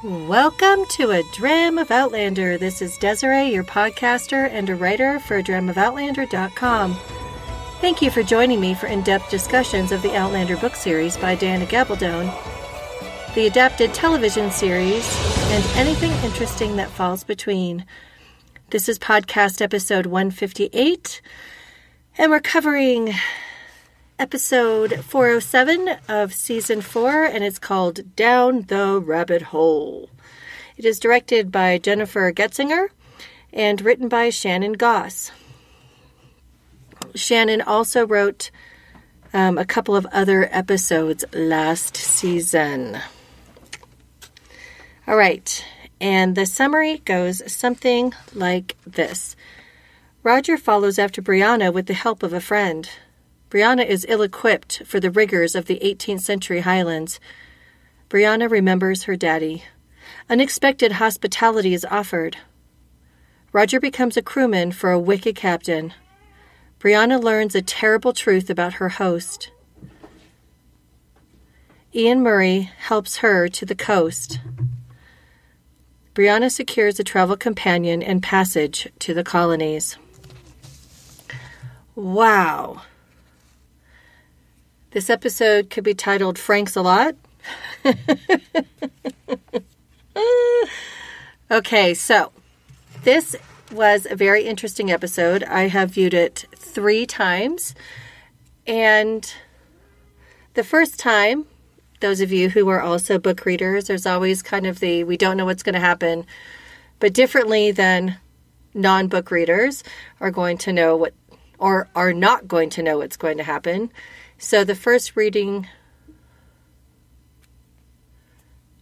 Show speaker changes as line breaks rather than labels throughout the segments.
Welcome to A Dram of Outlander. This is Desiree, your podcaster and a writer for ADramOfOutlander.com. Thank you for joining me for in-depth discussions of the Outlander book series by Diana Gabaldon, the adapted television series, and anything interesting that falls between. This is podcast episode 158, and we're covering episode 407 of season 4, and it's called Down the Rabbit Hole. It is directed by Jennifer Getzinger and written by Shannon Goss. Shannon also wrote a couple of other episodes last season. All right, and the summary goes something like this. Roger follows after Brianna with the help of a friend. Brianna is ill-equipped for the rigors of the 18th century Highlands. Brianna remembers her daddy. Unexpected hospitality is offered. Roger becomes a crewman for a wicked captain. Brianna learns a terrible truth about her host. Ian Murray helps her to the coast. Brianna secures a travel companion and passage to the Colonies. Wow. This episode could be titled Frank's a Lot. Okay, so this was a very interesting episode. I have viewed it 3 times. And the first time, those of you who are also book readers, there's always kind of we don't know what's going to happen. But differently than non-book readers are going to know what, or are not going to know what's going to happen. So the first reading,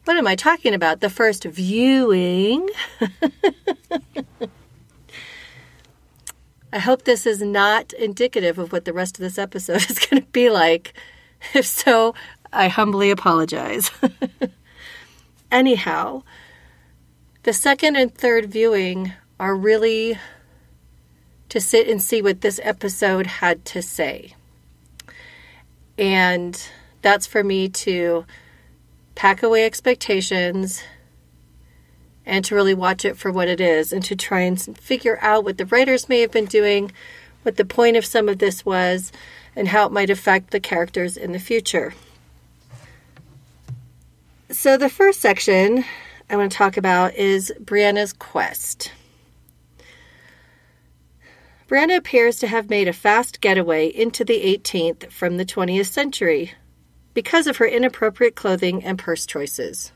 what am I talking about? The first viewing. I hope this is not indicative of what the rest of this episode is going to be like. If so, I humbly apologize. Anyhow, the second and third viewing are really to sit and see what this episode had to say. And that's for me to pack away expectations and to really watch it for what it is and to try and figure out what the writers may have been doing, what the point of some of this was, and how it might affect the characters in the future. So the first section I want to talk about is Brianna's quest. Brianna appears to have made a fast getaway into the 18th from the 20th century because of her inappropriate clothing and purse choices,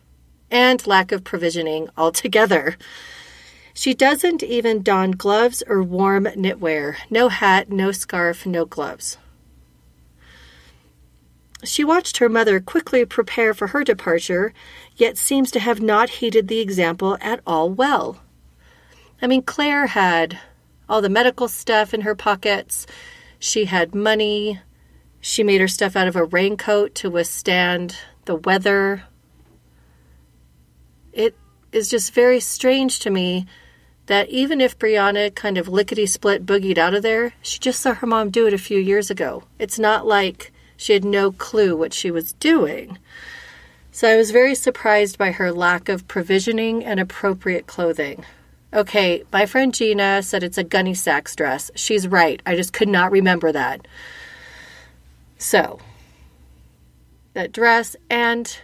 and lack of provisioning altogether. She doesn't even don gloves or warm knitwear. No hat, no scarf, no gloves. She watched her mother quickly prepare for her departure, yet seems to have not heeded the example at all well. I mean, Claire had all the medical stuff in her pockets. She had money. She made her stuff out of a raincoat to withstand the weather. It is just very strange to me that even if Brianna kind of lickety-split boogied out of there, she just saw her mom do it a few years ago. It's not like she had no clue what she was doing. So I was very surprised by her lack of provisioning and appropriate clothing. Okay, my friend Gina said it's a Gunny Sacks dress. She's right. I just could not remember that. So, that dress, and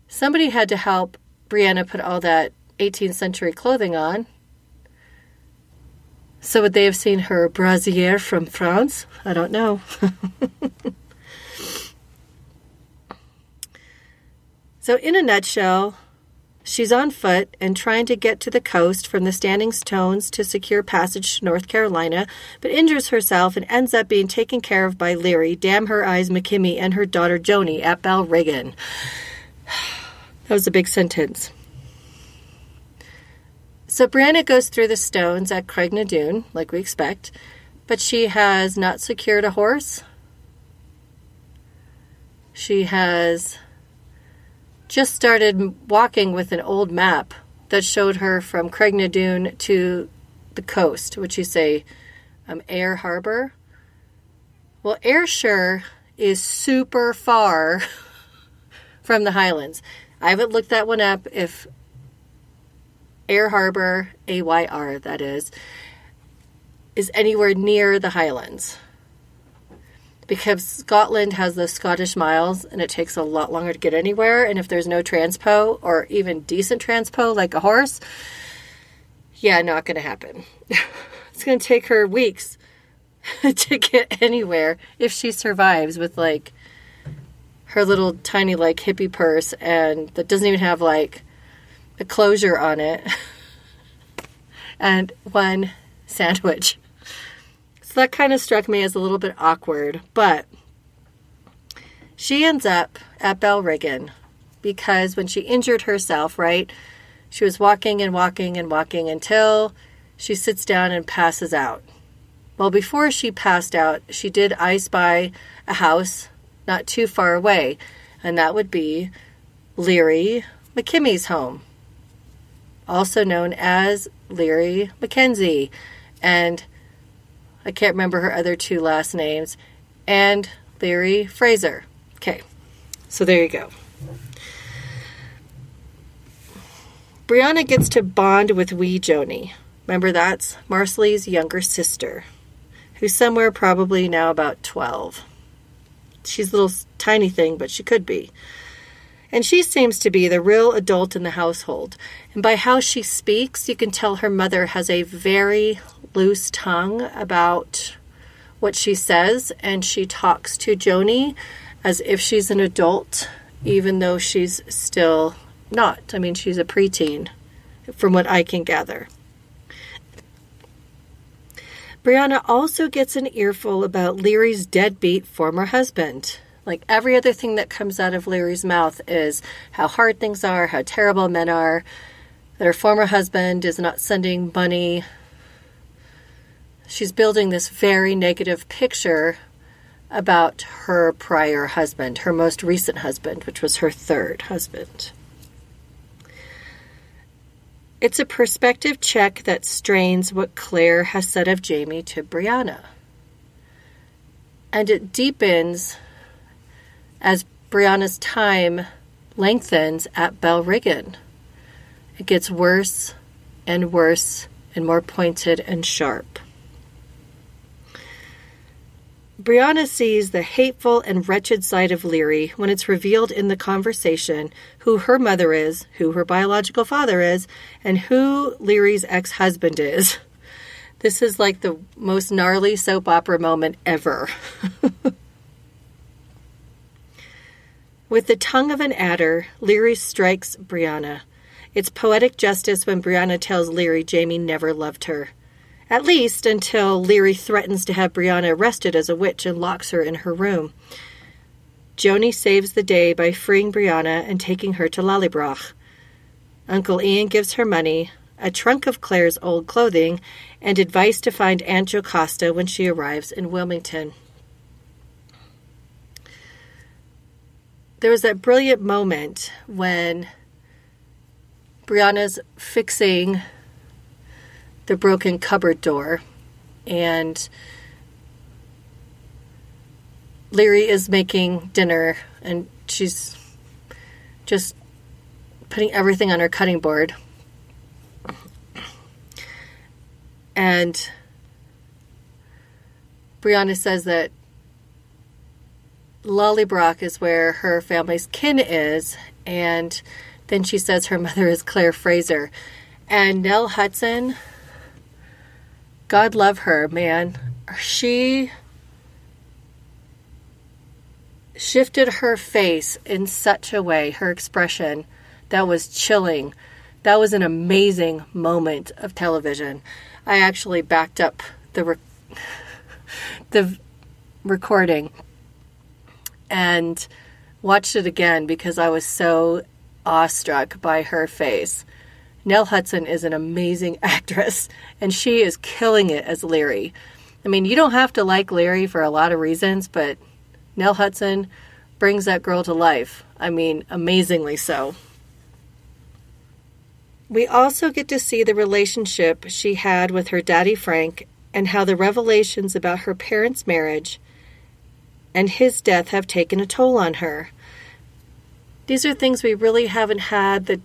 somebody had to help Brianna put all that 18th century clothing on. So would they have seen her brassiere from France? I don't know. So in a nutshell, she's on foot and trying to get to the coast from the Standing Stones to secure passage to North Carolina, but injures herself and ends up being taken care of by Leary, damn her eyes, MacKimmie, and her daughter Joanie at Balriggan. That was a big sentence. So Brianna goes through the stones at Craignadoon, like we expect, but she has not secured a horse. She has just started walking with an old map that showed her from Craignadoon to the coast, which you say Ayr Harbor. Well, Ayrshire is super far from the Highlands. I haven't looked that one up if Ayr Harbor, AYR that is anywhere near the Highlands. Because Scotland has the Scottish miles and it takes a lot longer to get anywhere. And if there's no transpo or even decent transpo like a horse, yeah, not going to happen. It's going to take her weeks to get anywhere if she survives with like her little tiny like hippie purse and that doesn't even have like a closure on it and one sandwich. So that kind of struck me as a little bit awkward, but she ends up at Balriggan because when she injured herself, right, she was walking and walking and walking until she sits down and passes out. Well, before she passed out, she did I spy a house not too far away, and that would be Leary MacKimmie's home, also known as Leary Mackenzie, and I can't remember her other two last names, and Leary Fraser. Okay, so there you go. Brianna gets to bond with wee Joanie. Remember, that's Marcelly's younger sister, who's somewhere probably now about 12. She's a little tiny thing, but she could be. And she seems to be the real adult in the household. And by how she speaks, you can tell her mother has a very loose tongue about what she says. And she talks to Joanie as if she's an adult, even though she's still not. I mean, she's a preteen, from what I can gather. Brianna also gets an earful about Leary's deadbeat former husband. Like every other thing that comes out of Leary's mouth is how hard things are, how terrible men are, that her former husband is not sending money. She's building this very negative picture about her prior husband, her most recent husband, which was her third husband. It's a perspective check that strains what Claire has said of Jamie to Brianna. And it deepens as Brianna's time lengthens at Balriggan. It gets worse and worse and more pointed and sharp. Brianna sees the hateful and wretched side of Leary when it's revealed in the conversation who her mother is, who her biological father is, and who Leary's ex-husband is. This is like the most gnarly soap opera moment ever. With the tongue of an adder, Leary strikes Brianna. It's poetic justice when Brianna tells Leary Jamie never loved her. At least until Leary threatens to have Brianna arrested as a witch and locks her in her room. Joanie saves the day by freeing Brianna and taking her to Lallybroch. Uncle Ian gives her money, a trunk of Claire's old clothing, and advice to find Aunt Jocasta when she arrives in Wilmington. There was that brilliant moment when Brianna's fixing the broken cupboard door and Leary is making dinner and she's just putting everything on her cutting board. And Brianna says that Lallybroch is where her family's kin is, and then she says her mother is Claire Fraser. And Nell Hudson, God love her, man. She shifted her face in such a way, her expression, that was chilling. That was an amazing moment of television. I actually backed up the recording and watched it again because I was so awestruck by her face. Nell Hudson is an amazing actress, and she is killing it as Leary. I mean, you don't have to like Leary for a lot of reasons, but Nell Hudson brings that girl to life. I mean, amazingly so. We also get to see the relationship she had with her daddy Frank and how the revelations about her parents' marriage and his death have taken a toll on her. These are things we really haven't had the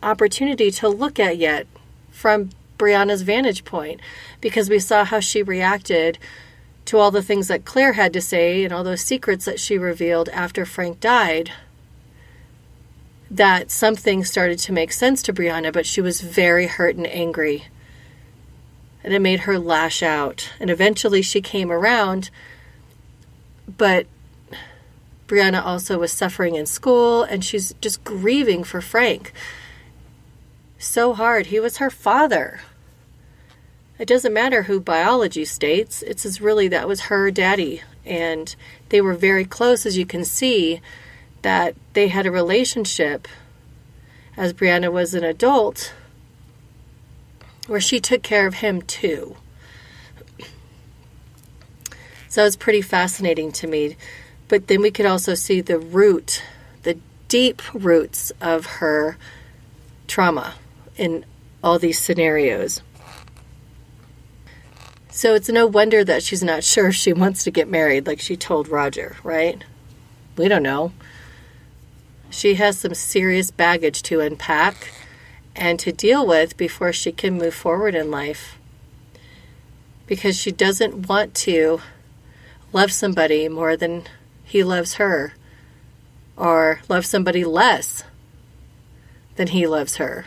opportunity to look at yet from Brianna's vantage point, because we saw how she reacted to all the things that Claire had to say and all those secrets that she revealed after Frank died, that something started to make sense to Brianna, but she was very hurt and angry. And it made her lash out. And eventually she came around, but Brianna also was suffering in school, and she's just grieving for Frank so hard. He was her father. It doesn't matter who biology states. It's just really that was her daddy. And they were very close, as you can see, that they had a relationship as Brianna was an adult where she took care of him too. So it's pretty fascinating to me. But then we could also see the root, the deep roots of her trauma in all these scenarios. So it's no wonder that she's not sure if she wants to get married like she told Roger, right? We don't know. She has some serious baggage to unpack and to deal with before she can move forward in life. Because she doesn't want to love somebody more than he loves her, or love somebody less than he loves her.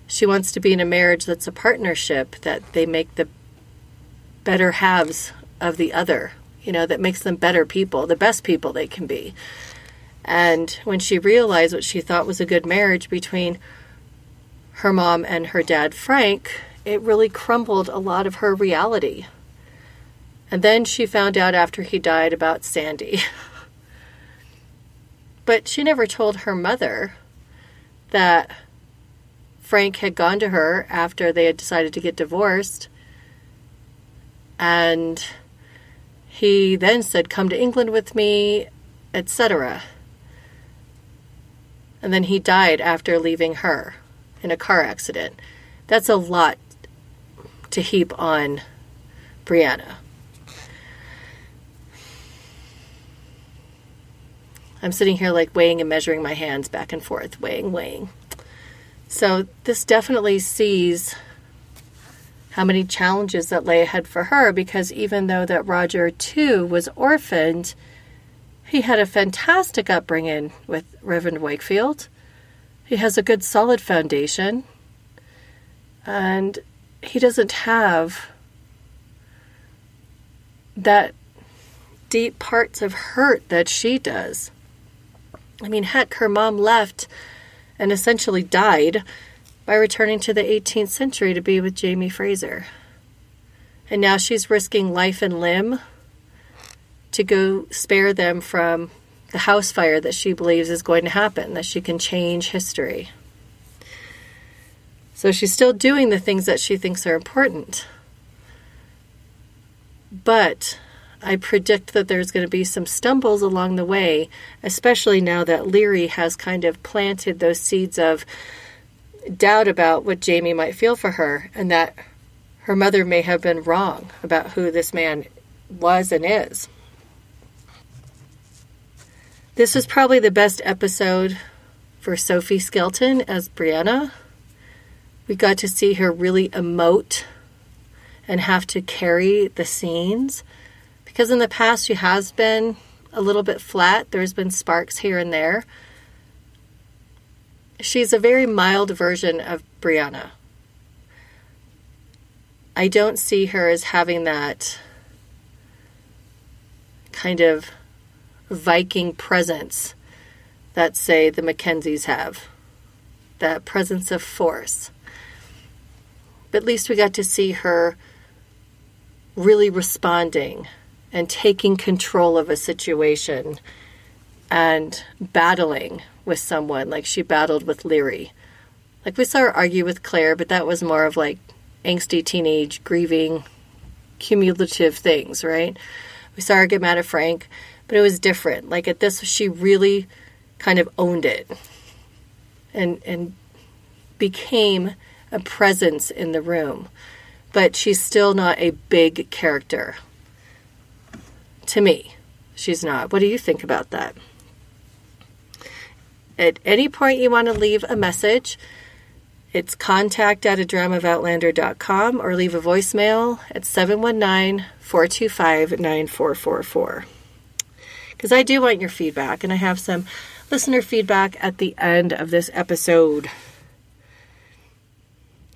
She wants to be in a marriage that's a partnership, that they make the better halves of the other, that makes them better people, the best people they can be. And when she realized what she thought was a good marriage between her mom and her dad, Frank, it really crumbled a lot of her reality. And then she found out after he died about Sandy. But she never told her mother that Frank had gone to her after they had decided to get divorced. And he then said, "Come to England with me," etc. And then he died after leaving her in a car accident. That's a lot to heap on Brianna. I'm sitting here like weighing and measuring my hands back and forth, weighing. So this definitely sees how many challenges that lay ahead for her, because even though that Roger too was orphaned, he had a fantastic upbringing with Reverend Wakefield. He has a good solid foundation, and he doesn't have that deep parts of hurt that she does. I mean, heck, her mom left and essentially died by returning to the 18th century to be with Jamie Fraser. And now she's risking life and limb to go spare them from the house fire that she believes is going to happen, that she can change history. So she's still doing the things that she thinks are important. But I predict that there's going to be some stumbles along the way, especially now that Leary has kind of planted those seeds of doubt about what Jamie might feel for her, and that her mother may have been wrong about who this man was and is. This was probably the best episode for Sophie Skelton as Brianna. We got to see her really emote and have to carry the scenes. Because in the past she has been a little bit flat. There's been sparks here and there. She's a very mild version of Brianna. I don't see her as having that kind of Viking presence that, say, the Mackenzies have. That presence of force. But at least we got to see her really responding and taking control of a situation and battling with someone like she battled with Leary. Like, we saw her argue with Claire, but that was more of like angsty teenage, grieving, cumulative things, right? We saw her get mad at Frank, but it was different. Like, at this, she really kind of owned it and became a presence in the room. But she's still not a big character. To me, she's not. What do you think about that? at any point you want to leave a message, it's contact@adramaofoutlander.com or leave a voicemail at 719-425-9444. Because I do want your feedback, and I have some listener feedback at the end of this episode.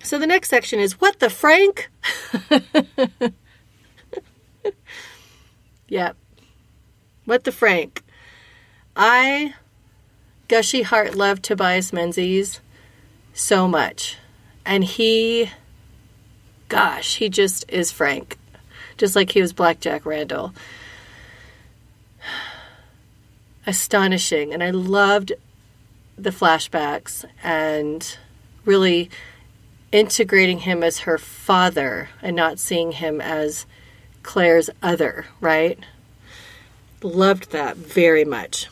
So the next section is, what the Frank? Yep. What the Frank? I, gushy heart, love Tobias Menzies so much. And he just is Frank. Just like he was Blackjack Randall. Astonishing. And I loved the flashbacks and really integrating him as her father and not seeing him as Claire's other, right? Loved that very much.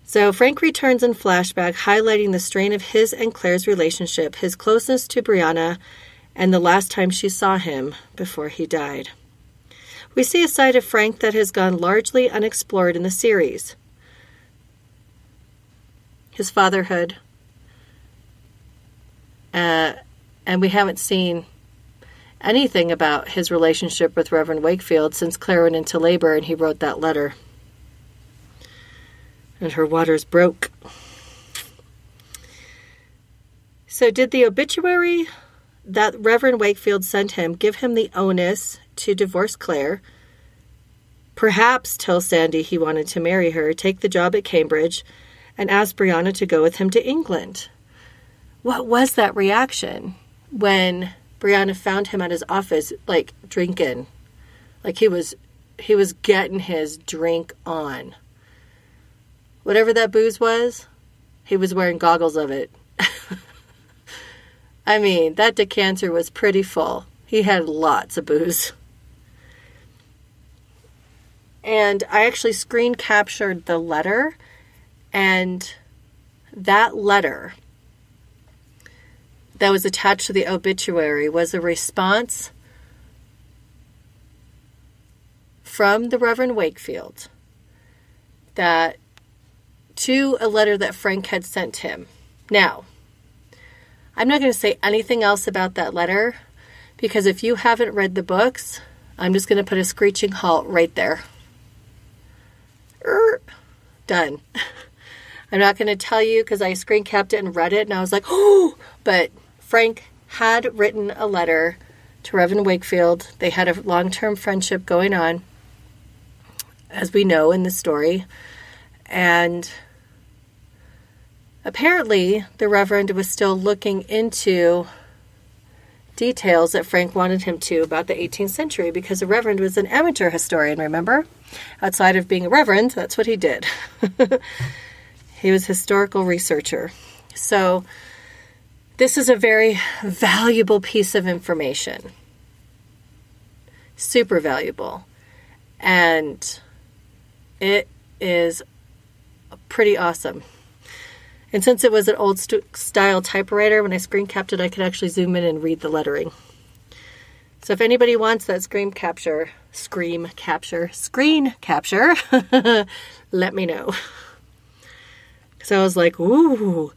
So Frank returns in flashback, highlighting the strain of his and Claire's relationship, his closeness to Brianna, and the last time she saw him before he died. We see a side of Frank that has gone largely unexplored in the series. His fatherhood. And we haven't seen anything about his relationship with Reverend Wakefield since Claire went into labor and he wrote that letter. And her waters broke. So did the obituary that Reverend Wakefield sent him give him the onus to divorce Claire, perhaps tell Sandy he wanted to marry her, take the job at Cambridge, and ask Brianna to go with him to England? What was that reaction when Brianna found him at his office, like, drinking? Like, he was getting his drink on. Whatever that booze was, he was wearing goggles of it. I mean, that decanter was pretty full. He had lots of booze. And I actually screen captured the letter, and that letter that was attached to the obituary was a response from the Reverend Wakefield to a letter that Frank had sent him. Now, I'm not going to say anything else about that letter, because if you haven't read the books, I'm just going to put a screeching halt right there. Done. I'm not going to tell you because I screen capped it and read it, and I was like, oh, but Frank had written a letter to Reverend Wakefield. They had a long-term friendship going on, as we know in the story. And apparently, the Reverend was still looking into details that Frank wanted him to about the 18th century, because the Reverend was an amateur historian, remember? Outside of being a Reverend, that's what he did. He was a historical researcher. So this is a very valuable piece of information. Super valuable. And it is pretty awesome. And since it was an old style typewriter, when I screen capped it, I could actually zoom in and read the lettering. So if anybody wants that screen capture, let me know. So I was like, ooh.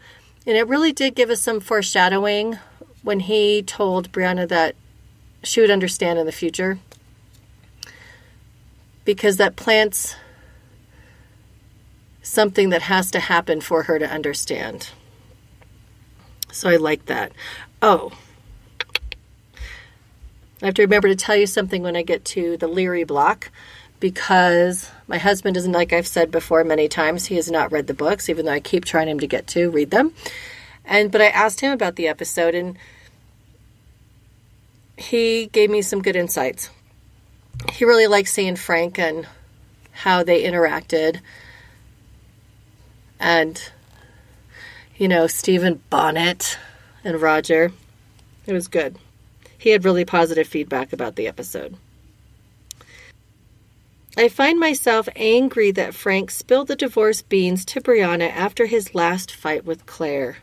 And it really did give us some foreshadowing when he told Brianna that she would understand in the future. Because that plants something that has to happen for her to understand. So I like that. Oh, I have to remember to tell you something when I get to the Leary block, because my husband doesn't, like I've said before many times, he has not read the books, even though I keep trying him to read them. But I asked him about the episode, and he gave me some good insights. He really liked seeing Frank and how they interacted. And, Stephen Bonnet and Roger. It was good. He had really positive feedback about the episode. I find myself angry that Frank spilled the divorce beans to Brianna after his last fight with Claire.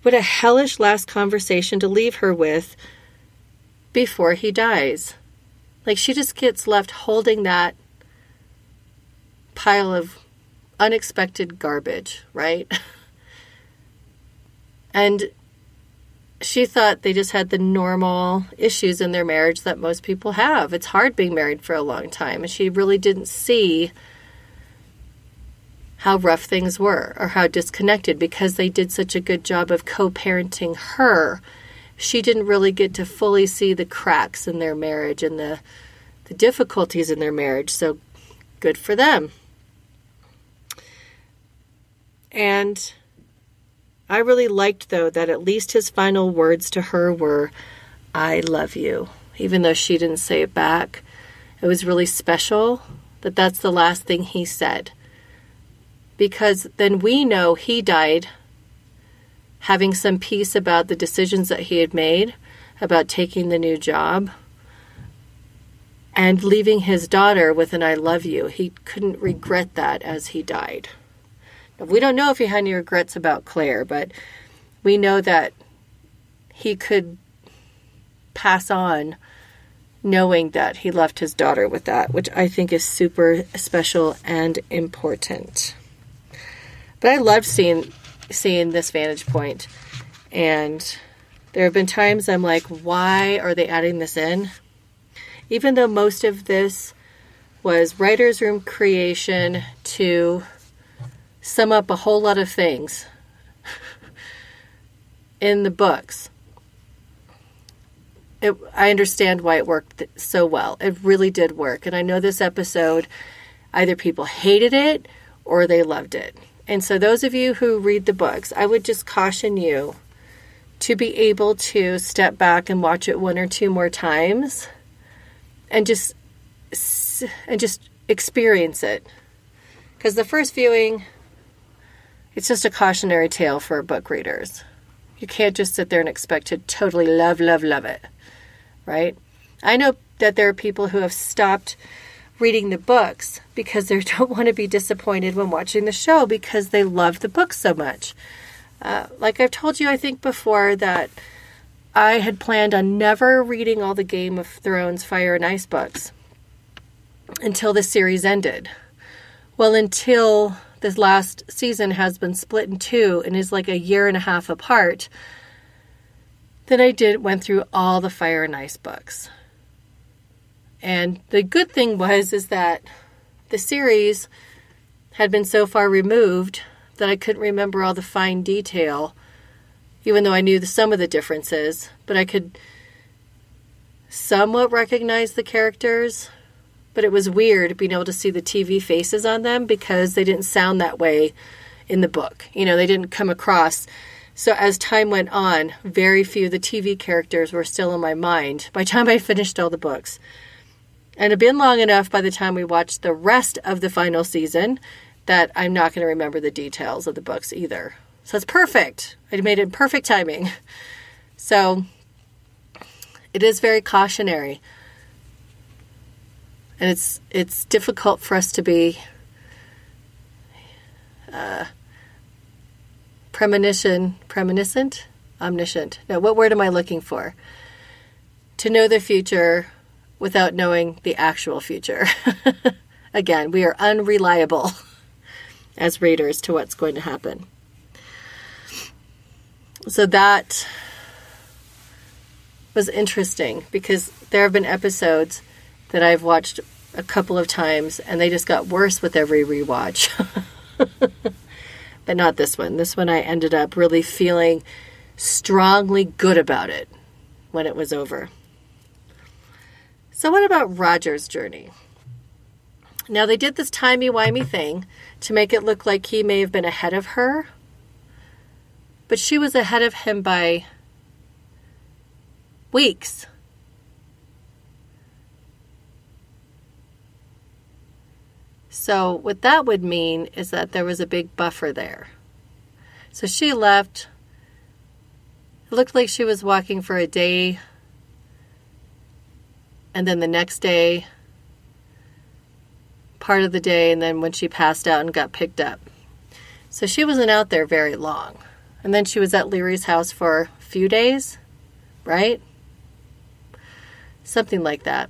What a hellish last conversation to leave her with before he dies. Like, she just gets left holding that pile of unexpected garbage, right? And she thought they just had the normal issues in their marriage that most people have. It's hard being married for a long time. And she really didn't see how rough things were or how disconnected, because they did such a good job of co-parenting her. She didn't really get to fully see the cracks in their marriage and the difficulties in their marriage. So good for them. And I really liked, though, that at least his final words to her were, "I love you." Even though she didn't say it back, it was really special that that's the last thing he said. Because then we know he died having some peace about the decisions that he had made, about taking the new job, and leaving his daughter with an "I love you." He couldn't regret that as he died. Now, we don't know if he had any regrets about Claire, but we know that he could pass on knowing that he left his daughter with that, which I think is super special and important. But I loved seeing this vantage point. And there have been times I'm like, why are they adding this in? Even though most of this was writer's room creation to sum up a whole lot of things in the books. I understand why it worked so well. It really did work. And I know this episode, either people hated it or they loved it. And so those of you who read the books, I would just caution you to be able to step back and watch it one or two more times and just experience it. Because the first viewing, it's just a cautionary tale for book readers. You can't just sit there and expect to totally love it, right? I know that there are people who have stopped reading the books because they don't want to be disappointed when watching the show because they love the book so much. Like I've told you, I think before, that I had planned on never reading all the Game of Thrones Fire and Ice books until the series ended. Well, until this last season has been split in two and is like a year and a half apart, then I went through all the Fire and Ice books. And the good thing is that the series had been so far removed that I couldn't remember all the fine detail, even though I knew some of the differences, but I could somewhat recognize the characters. But it was weird being able to see the TV faces on them because they didn't sound that way in the book. You know, they didn't come across. So as time went on, very few of the TV characters were still in my mind by the time I finished all the books. And it had been long enough by the time we watched the rest of the final season that I'm not going to remember the details of the books either. So it's perfect. I made it in perfect timing. So it is very cautionary. And it's difficult for us to be omniscient. No, what word am I looking for? To know the future without knowing the actual future. Again, we are unreliable as readers to what's going to happen. So that was interesting because there have been episodes that I've watched a couple of times and they just got worse with every rewatch. But not this one. This one I ended up really feeling strongly good about it when it was over. So what about Roger's journey? Now they did this timey-wimey thing to make it look like he may have been ahead of her, but she was ahead of him by weeks. So what that would mean is that there was a big buffer there. So she left. It looked like she was walking for a day, and then the next day, part of the day, and then when she passed out and got picked up. So she wasn't out there very long. And then she was at Leary's house for a few days, right? Something like that.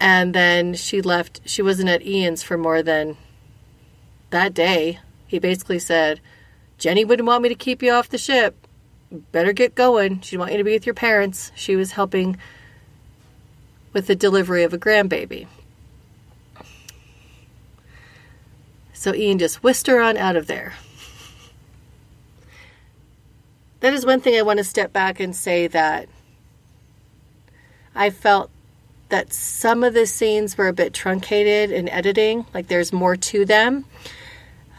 And then she left. She wasn't at Ian's for more than that day, he basically said, Jenny wouldn't want me to keep you off the ship. Better get going. She didn't want you to be with your parents. She was helping with the delivery of a grandbaby. So Ian just whisked her on out of there. That is one thing I want to step back and say, that I felt that some of the scenes were a bit truncated in editing, like there's more to them.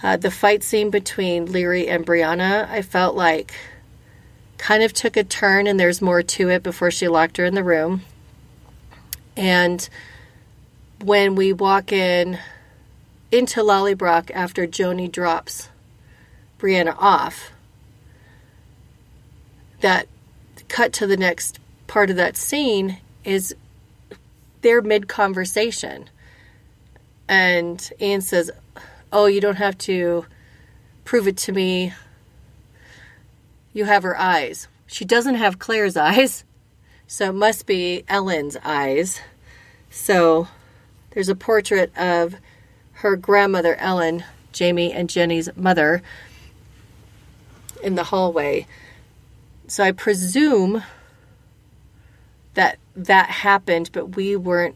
The fight scene between Laoghaire and Brianna, I felt like kind of took a turn and there's more to it before she locked her in the room. And when we walk into Lollybrock after Joanie drops Brianna off, that cut to the next part of that scene is they're mid-conversation. And Ian says, oh, you don't have to prove it to me. You have her eyes. She doesn't have Claire's eyes, so it must be Ellen's eyes. So there's a portrait of her grandmother, Ellen, Jamie and Jenny's mother, in the hallway. So I presume that that happened, but we weren't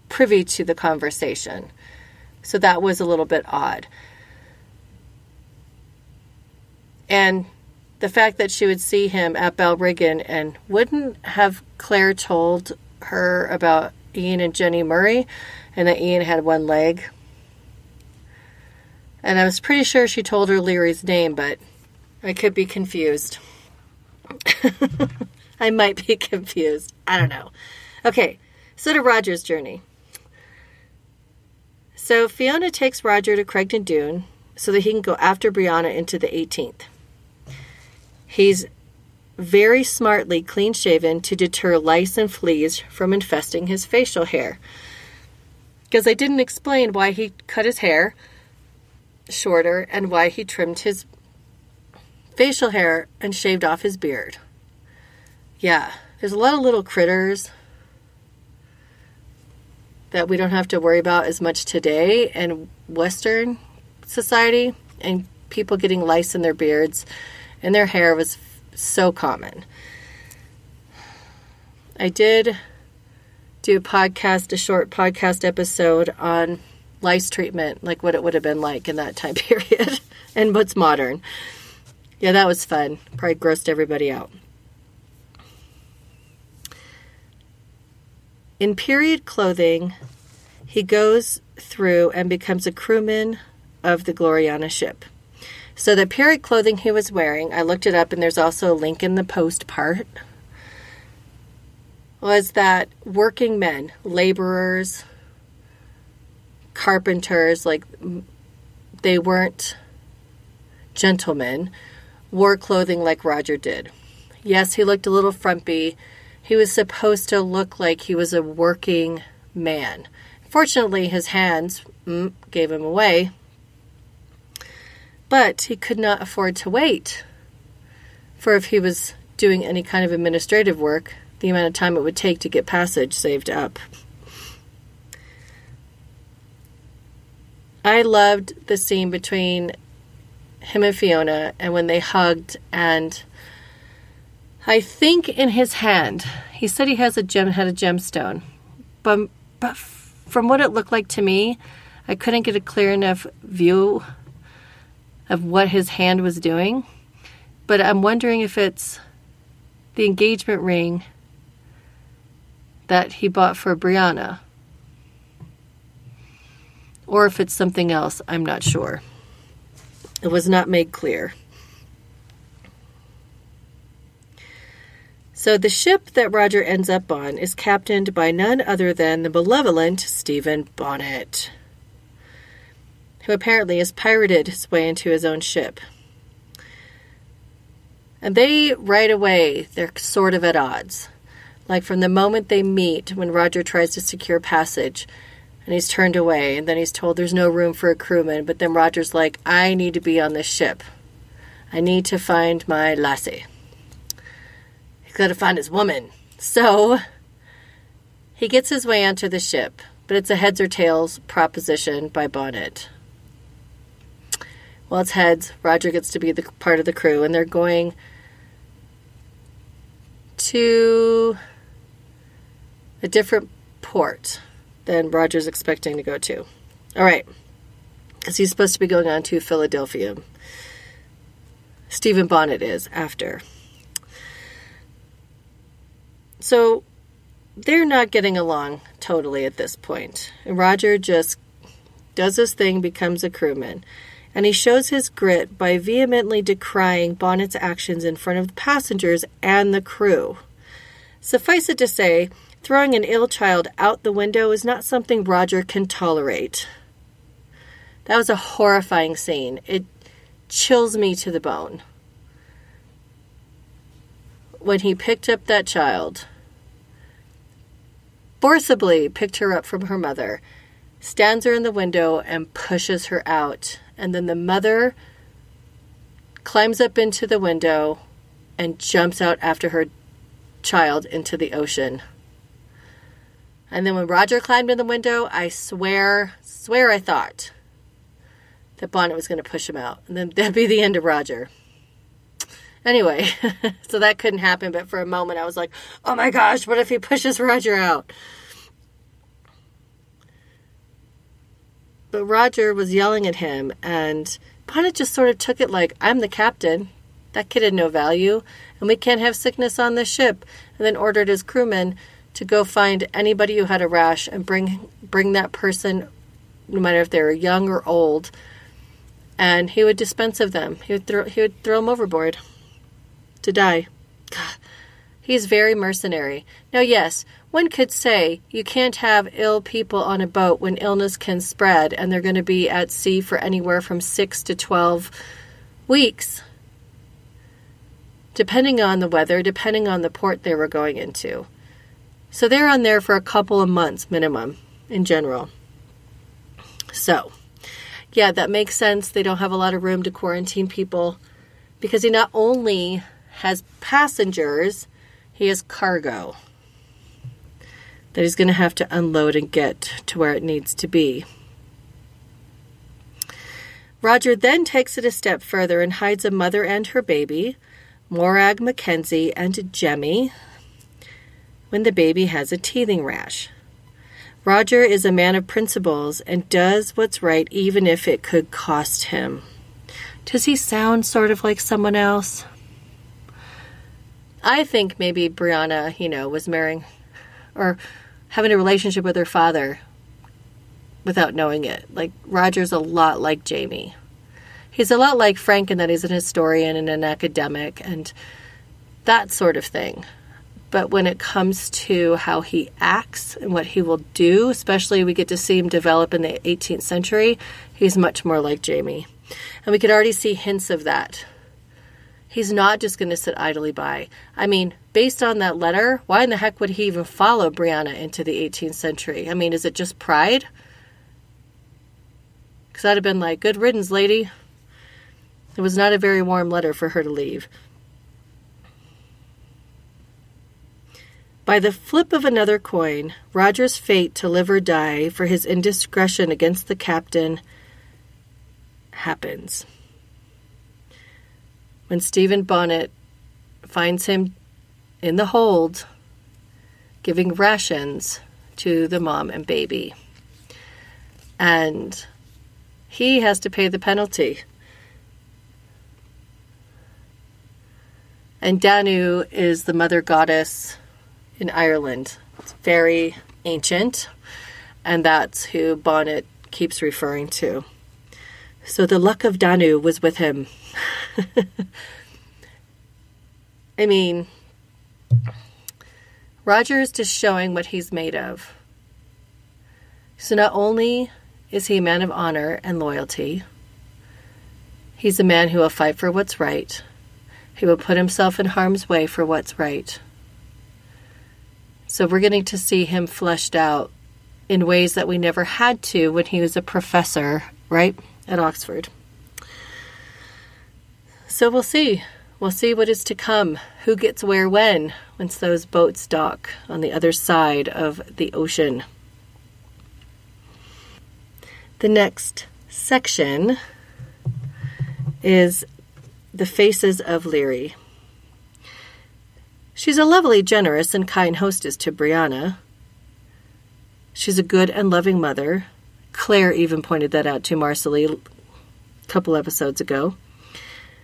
privy to the conversation. So that was a little bit odd. And the fact that she would see him at Balriggan, and wouldn't have Claire told her about Ian and Jenny Murray, and that Ian had one leg. And I was pretty sure she told her Laoghair's name, but I could be confused. I might be confused. I don't know. Okay, so to Roger's journey. So Fiona takes Roger to Craigton Dune so that he can go after Brianna into the 18th. He's very smartly clean-shaven to deter lice and fleas from infesting his facial hair. Because I didn't explain why he cut his hair shorter and why he trimmed his facial hair and shaved off his beard. Yeah, there's a lot of little critters that we don't have to worry about as much today in Western society, and people getting lice in their beards and their hair was so common. I did do a short podcast episode on lice treatment, like what it would have been like in that time period and what's modern. Yeah, that was fun. Probably grossed everybody out. In period clothing, he goes through and becomes a crewman of the Gloriana ship. So the period clothing he was wearing, I looked it up and there's also a link in the post part, was that working men, laborers, carpenters, like they weren't gentlemen, wore clothing like Roger did. Yes, he looked a little frumpy. He was supposed to look like he was a working man. Fortunately, his hands gave him away. But he could not afford to wait for, if he was doing any kind of administrative work, the amount of time it would take to get passage saved up. I loved the scene between him and Fiona, and when they hugged, and I think in his hand, he said he had a gemstone, but from what it looked like to me, I couldn't get a clear enough view of what his hand was doing. But I'm wondering if it's the engagement ring that he bought for Brianna, or if it's something else. I'm not sure. It was not made clear. So the ship that Roger ends up on is captained by none other than the malevolent Stephen Bonnet, who apparently has pirated his way into his own ship. And they, right away, they're sort of at odds. Like from the moment they meet, when Roger tries to secure passage, and he's turned away, and then he's told there's no room for a crewman, but then Roger's like, I need to be on this ship. I need to find my lassie. He's got to find his woman. So he gets his way onto the ship, but it's a heads or tails proposition by Bonnet. Well, it's heads. Roger gets to be the part of the crew, and they're going to a different port than Roger's expecting to go to. All right. Because he's supposed to be going on to Philadelphia. Stephen Bonnet is after. So they're not getting along totally at this point. And Roger just does his thing, becomes a crewman. And he shows his grit by vehemently decrying Bonnet's actions in front of the passengers and the crew. Suffice it to say, throwing an ill child out the window is not something Roger can tolerate. That was a horrifying scene. It chills me to the bone. When he picked up that child, forcibly picked her up from her mother, stands her in the window and pushes her out. And then the mother climbs up into the window and jumps out after her child into the ocean. And then when Roger climbed in the window, I swear I thought that Bonnet was going to push him out. And then that'd be the end of Roger. Anyway, so that couldn't happen. But for a moment, I was like, oh my gosh, what if he pushes Roger out? But Roger was yelling at him, and Bonnet just sort of took it like, I'm the captain. That kid had no value, and we can't have sickness on this ship. And then ordered his crewmen to go find anybody who had a rash and bring that person, no matter if they were young or old, and he would dispense of them. He would throw them overboard to die. God, he's very mercenary. Now, yes, one could say you can't have ill people on a boat when illness can spread and they're going to be at sea for anywhere from 6 to 12 weeks, depending on the weather, depending on the port they were going into. So they're on there for a couple of months minimum in general. So, yeah, that makes sense. They don't have a lot of room to quarantine people because he not only has passengers, he has cargo that he's going to have to unload and get to where it needs to be. Roger then takes it a step further and hides a mother and her baby, Morag Mackenzie and Jemmy, when the baby has a teething rash. Roger is a man of principles and does what's right even if it could cost him. Does he sound sort of like someone else? I think maybe Brianna, was marrying or having a relationship with her father without knowing it. Like, Roger's a lot like Jamie. He's a lot like Frank in that he's an historian and an academic and that sort of thing. But when it comes to how he acts and what he will do, especially we get to see him develop in the 18th century, he's much more like Jamie. And we could already see hints of that. He's not just going to sit idly by. I mean, based on that letter, why in the heck would he even follow Brianna into the 18th century? I mean, is it just pride? Because I'd have been like, good riddance, lady. It was not a very warm letter for her to leave. By the flip of another coin, Roger's fate to live or die for his indiscretion against the captain happens. When Stephen Bonnet finds him in the hold, giving rations to the mom and baby. And he has to pay the penalty. And Danu is the mother goddess in Ireland. It's very ancient, and that's who Bonnet keeps referring to. So the luck of Danu was with him. I mean, Roger is just showing what he's made of. So not only is he a man of honor and loyalty, he's a man who will fight for what's right. He will put himself in harm's way for what's right. So we're getting to see him fleshed out in ways that we never had to when he was a professor, right, at Oxford. So we'll see. We'll see what is to come. Who gets where when, once those boats dock on the other side of the ocean. The next section is the faces of Laoghaire. She's a lovely, generous, and kind hostess to Brianna. She's a good and loving mother. Claire even pointed that out to Marcelly a couple episodes ago.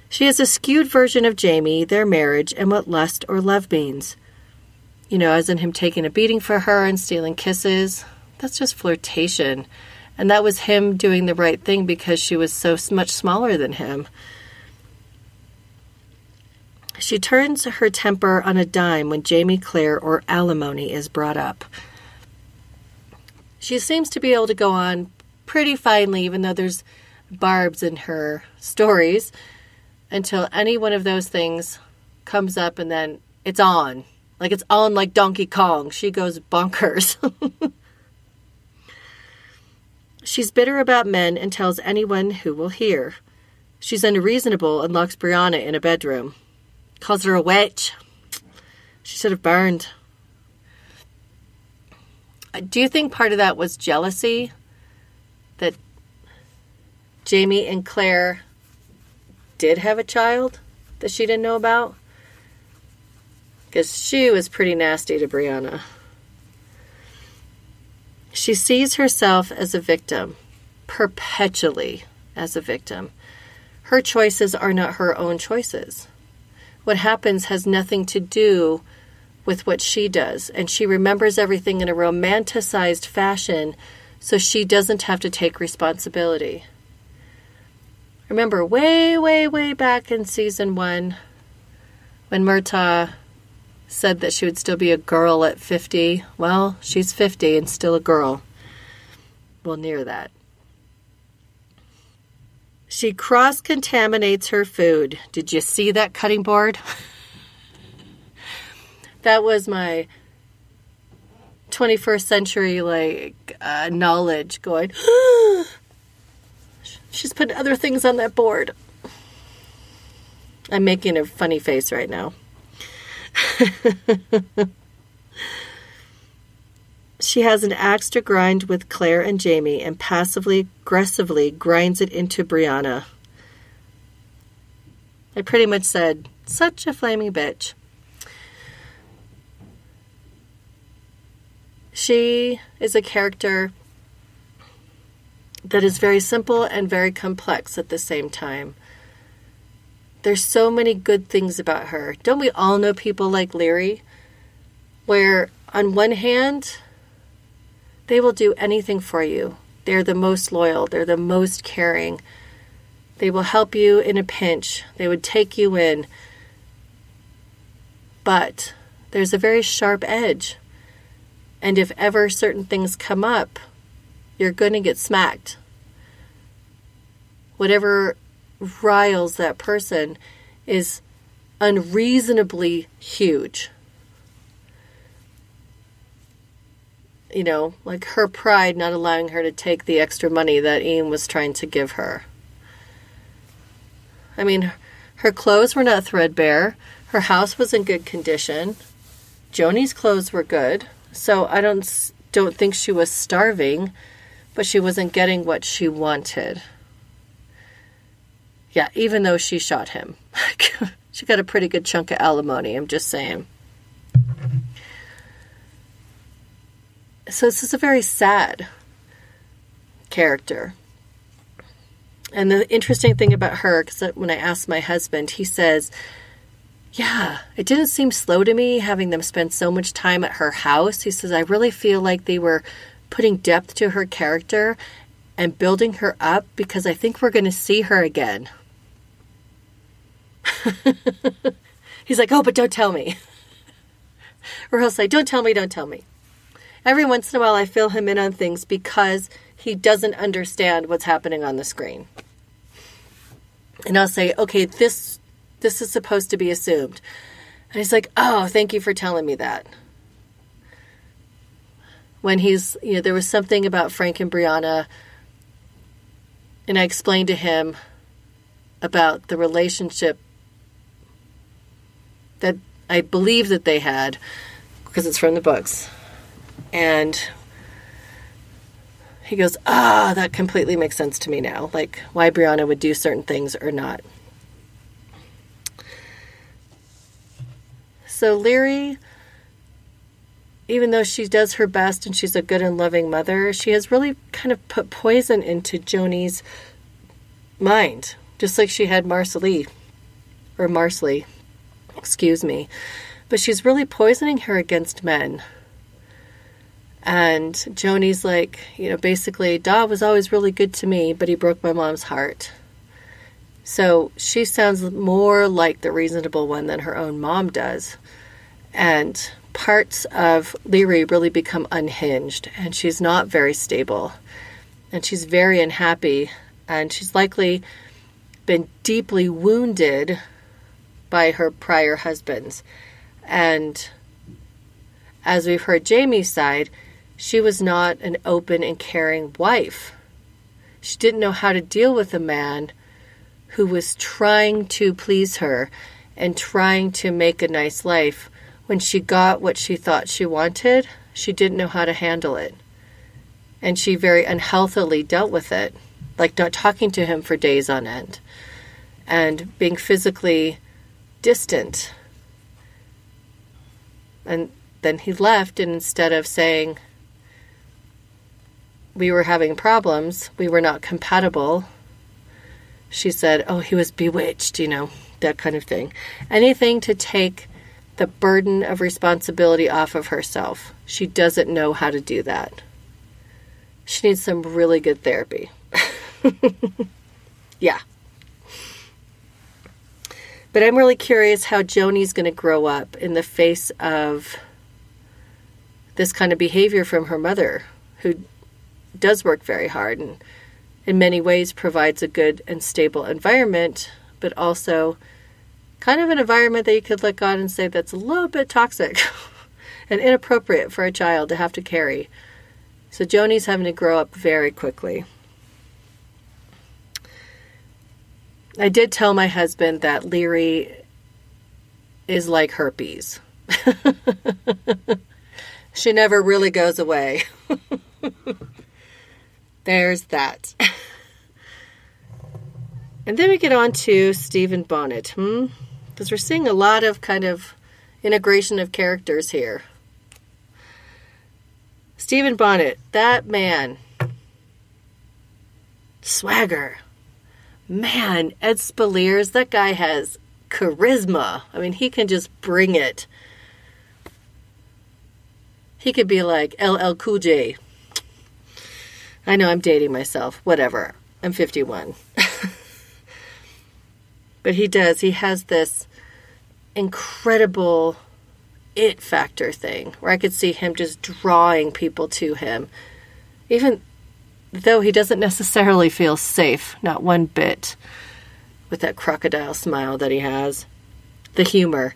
She is a skewed version of Jamie, their marriage, and what lust or love means. You know, as in him taking a beating for her and stealing kisses. That's just flirtation. And that was him doing the right thing because she was so much smaller than him. She turns her temper on a dime when Jamie, Claire, or alimony is brought up. She seems to be able to go on pretty finely, even though there's barbs in her stories, until any one of those things comes up and then it's on. Like it's on like Donkey Kong. She goes bonkers. She's bitter about men and tells anyone who will hear. She's unreasonable and locks Brianna in a bedroom. Calls her a witch. She should have burned. Do you think part of that was jealousy? That Jamie and Claire did have a child that she didn't know about? Because she was pretty nasty to Brianna. She sees herself as a victim, perpetually as a victim. Her choices are not her own choices. What happens has nothing to do with what she does, and she remembers everything in a romanticized fashion so she doesn't have to take responsibility. Remember way, way, way back in season 1 when Murtagh said that she would still be a girl at 50. Well, she's 50 and still a girl. Well, near that. She cross-contaminates her food. Did you see that cutting board? That was my 21st century knowledge going, she's put other things on that board. I'm making a funny face right now. She has an axe to grind with Claire and Jamie and passively, aggressively grinds it into Brianna. I pretty much said, such a flaming bitch. She is a character that is very simple and very complex at the same time. There's so many good things about her. Don't we all know people like Laoghaire, where on one hand, they will do anything for you. They're the most loyal. They're the most caring. They will help you in a pinch. They would take you in. But there's a very sharp edge. And if ever certain things come up, you're going to get smacked. Whatever riles that person is unreasonably huge. You know, like her pride not allowing her to take the extra money that Ian was trying to give her. I mean, her clothes were not threadbare. Her house was in good condition. Joanie's clothes were good. So I don't think she was starving, but she wasn't getting what she wanted. Yeah, even though she shot him. She got a pretty good chunk of alimony, I'm just saying. So this is a very sad character. And the interesting thing about her, because when I asked my husband, he says, yeah, it didn't seem slow to me having them spend so much time at her house. He says, I really feel like they were putting depth to her character and building her up because I think we're going to see her again. He's like, oh, but don't tell me. Or he'll say, don't tell me, don't tell me. Every once in a while I fill him in on things because he doesn't understand what's happening on the screen. And I'll say, okay, this is supposed to be assumed. And he's like, oh, thank you for telling me that. When there was something about Frank and Brianna, and I explained to him about the relationship that I believe that they had, because it's from the books. And he goes, that completely makes sense to me now. Like, why Brianna would do certain things or not. So Laoghaire, even though she does her best and she's a good and loving mother, she has really kind of put poison into Joanie's mind. Just like she had Marcelly, excuse me. But she's really poisoning her against men. And Joanie's like, basically, Da was always really good to me, but he broke my mom's heart. So she sounds more like the reasonable one than her own mom does. And parts of Laoghaire really become unhinged, and she's not very stable. And she's very unhappy, and she's likely been deeply wounded by her prior husbands. And as we've heard Jamie's side, she was not an open and caring wife. She didn't know how to deal with a man who was trying to please her and trying to make a nice life. When she got what she thought she wanted, she didn't know how to handle it. And she very unhealthily dealt with it, like not talking to him for days on end and being physically distant. And then he left, and instead of saying, we were having problems, we were not compatible, she said, he was bewitched, that kind of thing. Anything to take the burden of responsibility off of herself. She doesn't know how to do that. She needs some really good therapy. Yeah. But I'm really curious how Joanie's going to grow up in the face of this kind of behavior from her mother, who does work very hard and in many ways provides a good and stable environment, but also kind of an environment that you could look on and say that's a little bit toxic and inappropriate for a child to have to carry. So Joanie's having to grow up very quickly. I did tell my husband that Laoghaire is like herpes. She never really goes away. There's that. And then we get on to Stephen Bonnet. Because we're seeing a lot of kind of integration of characters here. Stephen Bonnet, that man. Swagger. Man, Ed Spaliers, that guy has charisma. I mean, he can just bring it. He could be like LL Cool J. I know I'm dating myself. Whatever. I'm 51. But he does. He has this incredible it factor thing where I could see him just drawing people to him. Even though he doesn't necessarily feel safe, not one bit, with that crocodile smile that he has. The humor.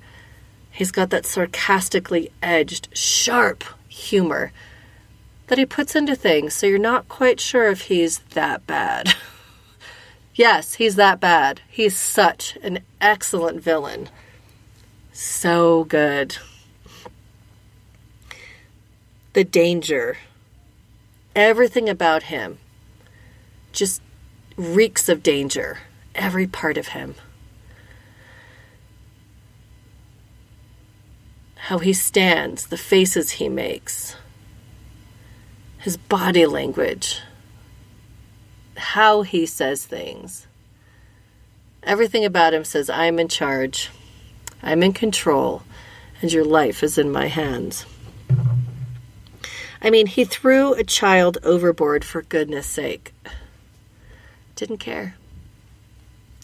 He's got that sarcastically edged, sharp humor that he puts into things, so you're not quite sure if he's that bad. Yes, he's that bad. He's such an excellent villain. So good. The danger. Everything about him just reeks of danger. Every part of him. How he stands, the faces he makes. His body language. How he says things. Everything about him says, I'm in charge. I'm in control. And your life is in my hands. I mean, he threw a child overboard for goodness sake. Didn't care.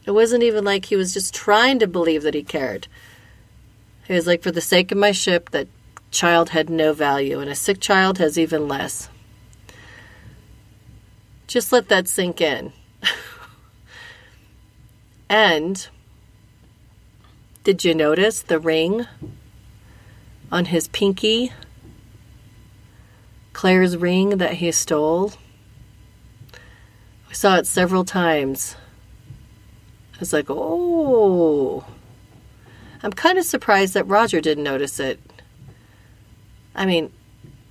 It wasn't even like he was just trying to believe that he cared. He was like, for the sake of my ship, that child had no value, and a sick child has even less. Just let that sink in. And did you notice the ring on his pinky? Claire's ring that he stole? We saw it several times. I was like, oh. I'm kind of surprised that Roger didn't notice it. I mean,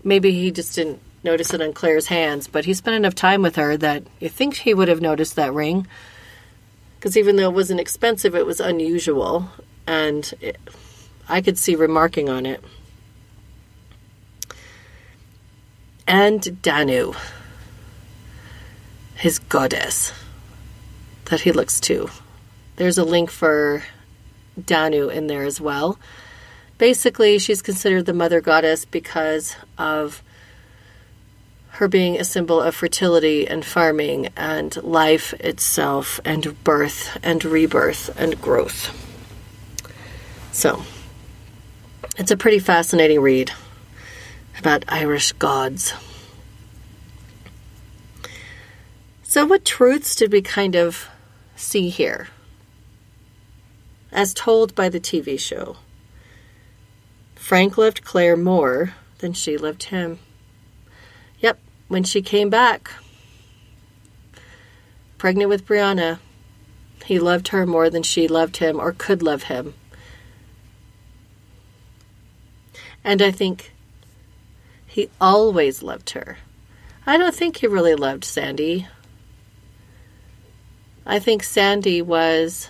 maybe he just didn't notice it on Claire's hands, but he spent enough time with her that you think he would have noticed that ring. Because even though it wasn't expensive, it was unusual, and I could see remarking on it. And Danu, his goddess that he looks to. There's a link for Danu in there as well. Basically, she's considered the mother goddess because of her being a symbol of fertility and farming and life itself and birth and rebirth and growth. So, it's a pretty fascinating read about Irish gods. So what truths did we kind of see here, as told by the TV show? Frank loved Claire more than she loved him. Yep, when she came back, pregnant with Brianna, he loved her more than she loved him or could love him. And I think he always loved her. I don't think he really loved Sandy. I think Sandy was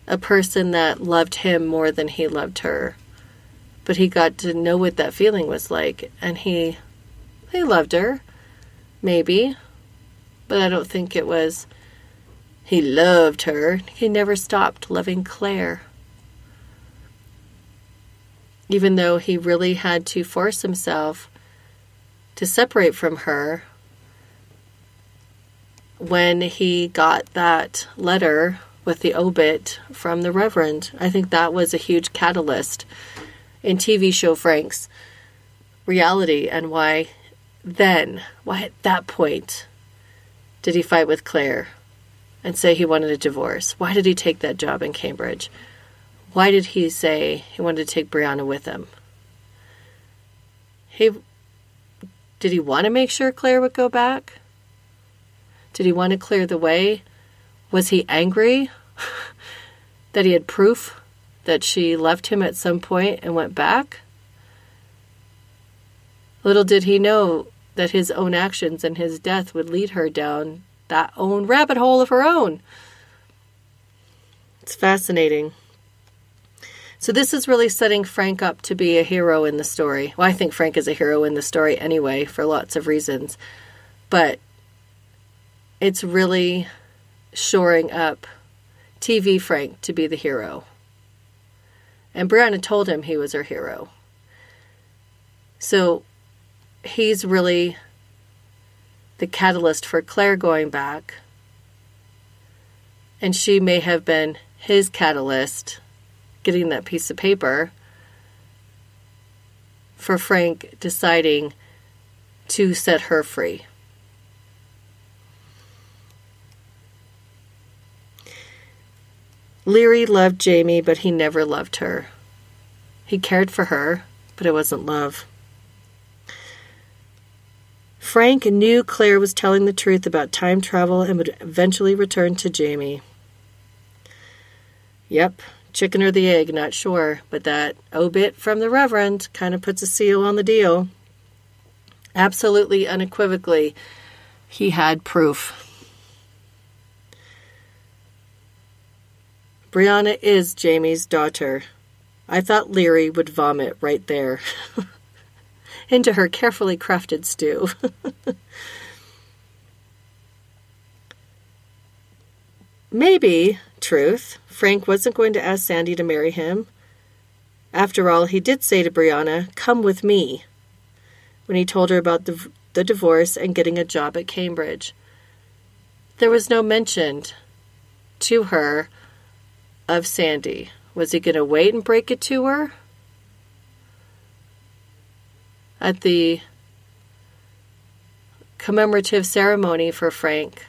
a person that loved him more than he loved her. But he got to know what that feeling was like, and he loved her, maybe. But I don't think it was he loved her. He never stopped loving Claire. Even though he really had to force himself to separate from her when he got that letter with the obit from the Reverend. I think that was a huge catalyst in TV show Frank's reality, and why at that point did he fight with Claire and say he wanted a divorce? Why did he take that job in Cambridge? Why did he say he wanted to take Brianna with him? Did he want to make sure Claire would go back? Did he want to clear the way? Was he angry that he had proof that she left him at some point and went back? Little did he know that his own actions and his death would lead her down that own rabbit hole of her own. It's fascinating. So this is really setting Frank up to be a hero in the story. Well, I think Frank is a hero in the story anyway, for lots of reasons. But it's really shoring up TV Frank to be the hero. And Brianna told him he was her hero. So he's really the catalyst for Claire going back. And she may have been his catalyst, getting that piece of paper, for Frank deciding to set her free. Leary loved Jamie, but he never loved her. He cared for her, but it wasn't love. Frank knew Claire was telling the truth about time travel and would eventually return to Jamie. Yep, chicken or the egg, not sure, but that obit from the Reverend kind of puts a seal on the deal. Absolutely, unequivocally, he had proof. Brianna is Jamie's daughter. I thought Leary would vomit right there into her carefully crafted stew. Maybe, truth, Frank wasn't going to ask Sandy to marry him. After all, he did say to Brianna, "Come with me," when he told her about the divorce and getting a job at Cambridge. There was no mention to her of Sandy. Was he going to wait and break it to her at the commemorative ceremony for Frank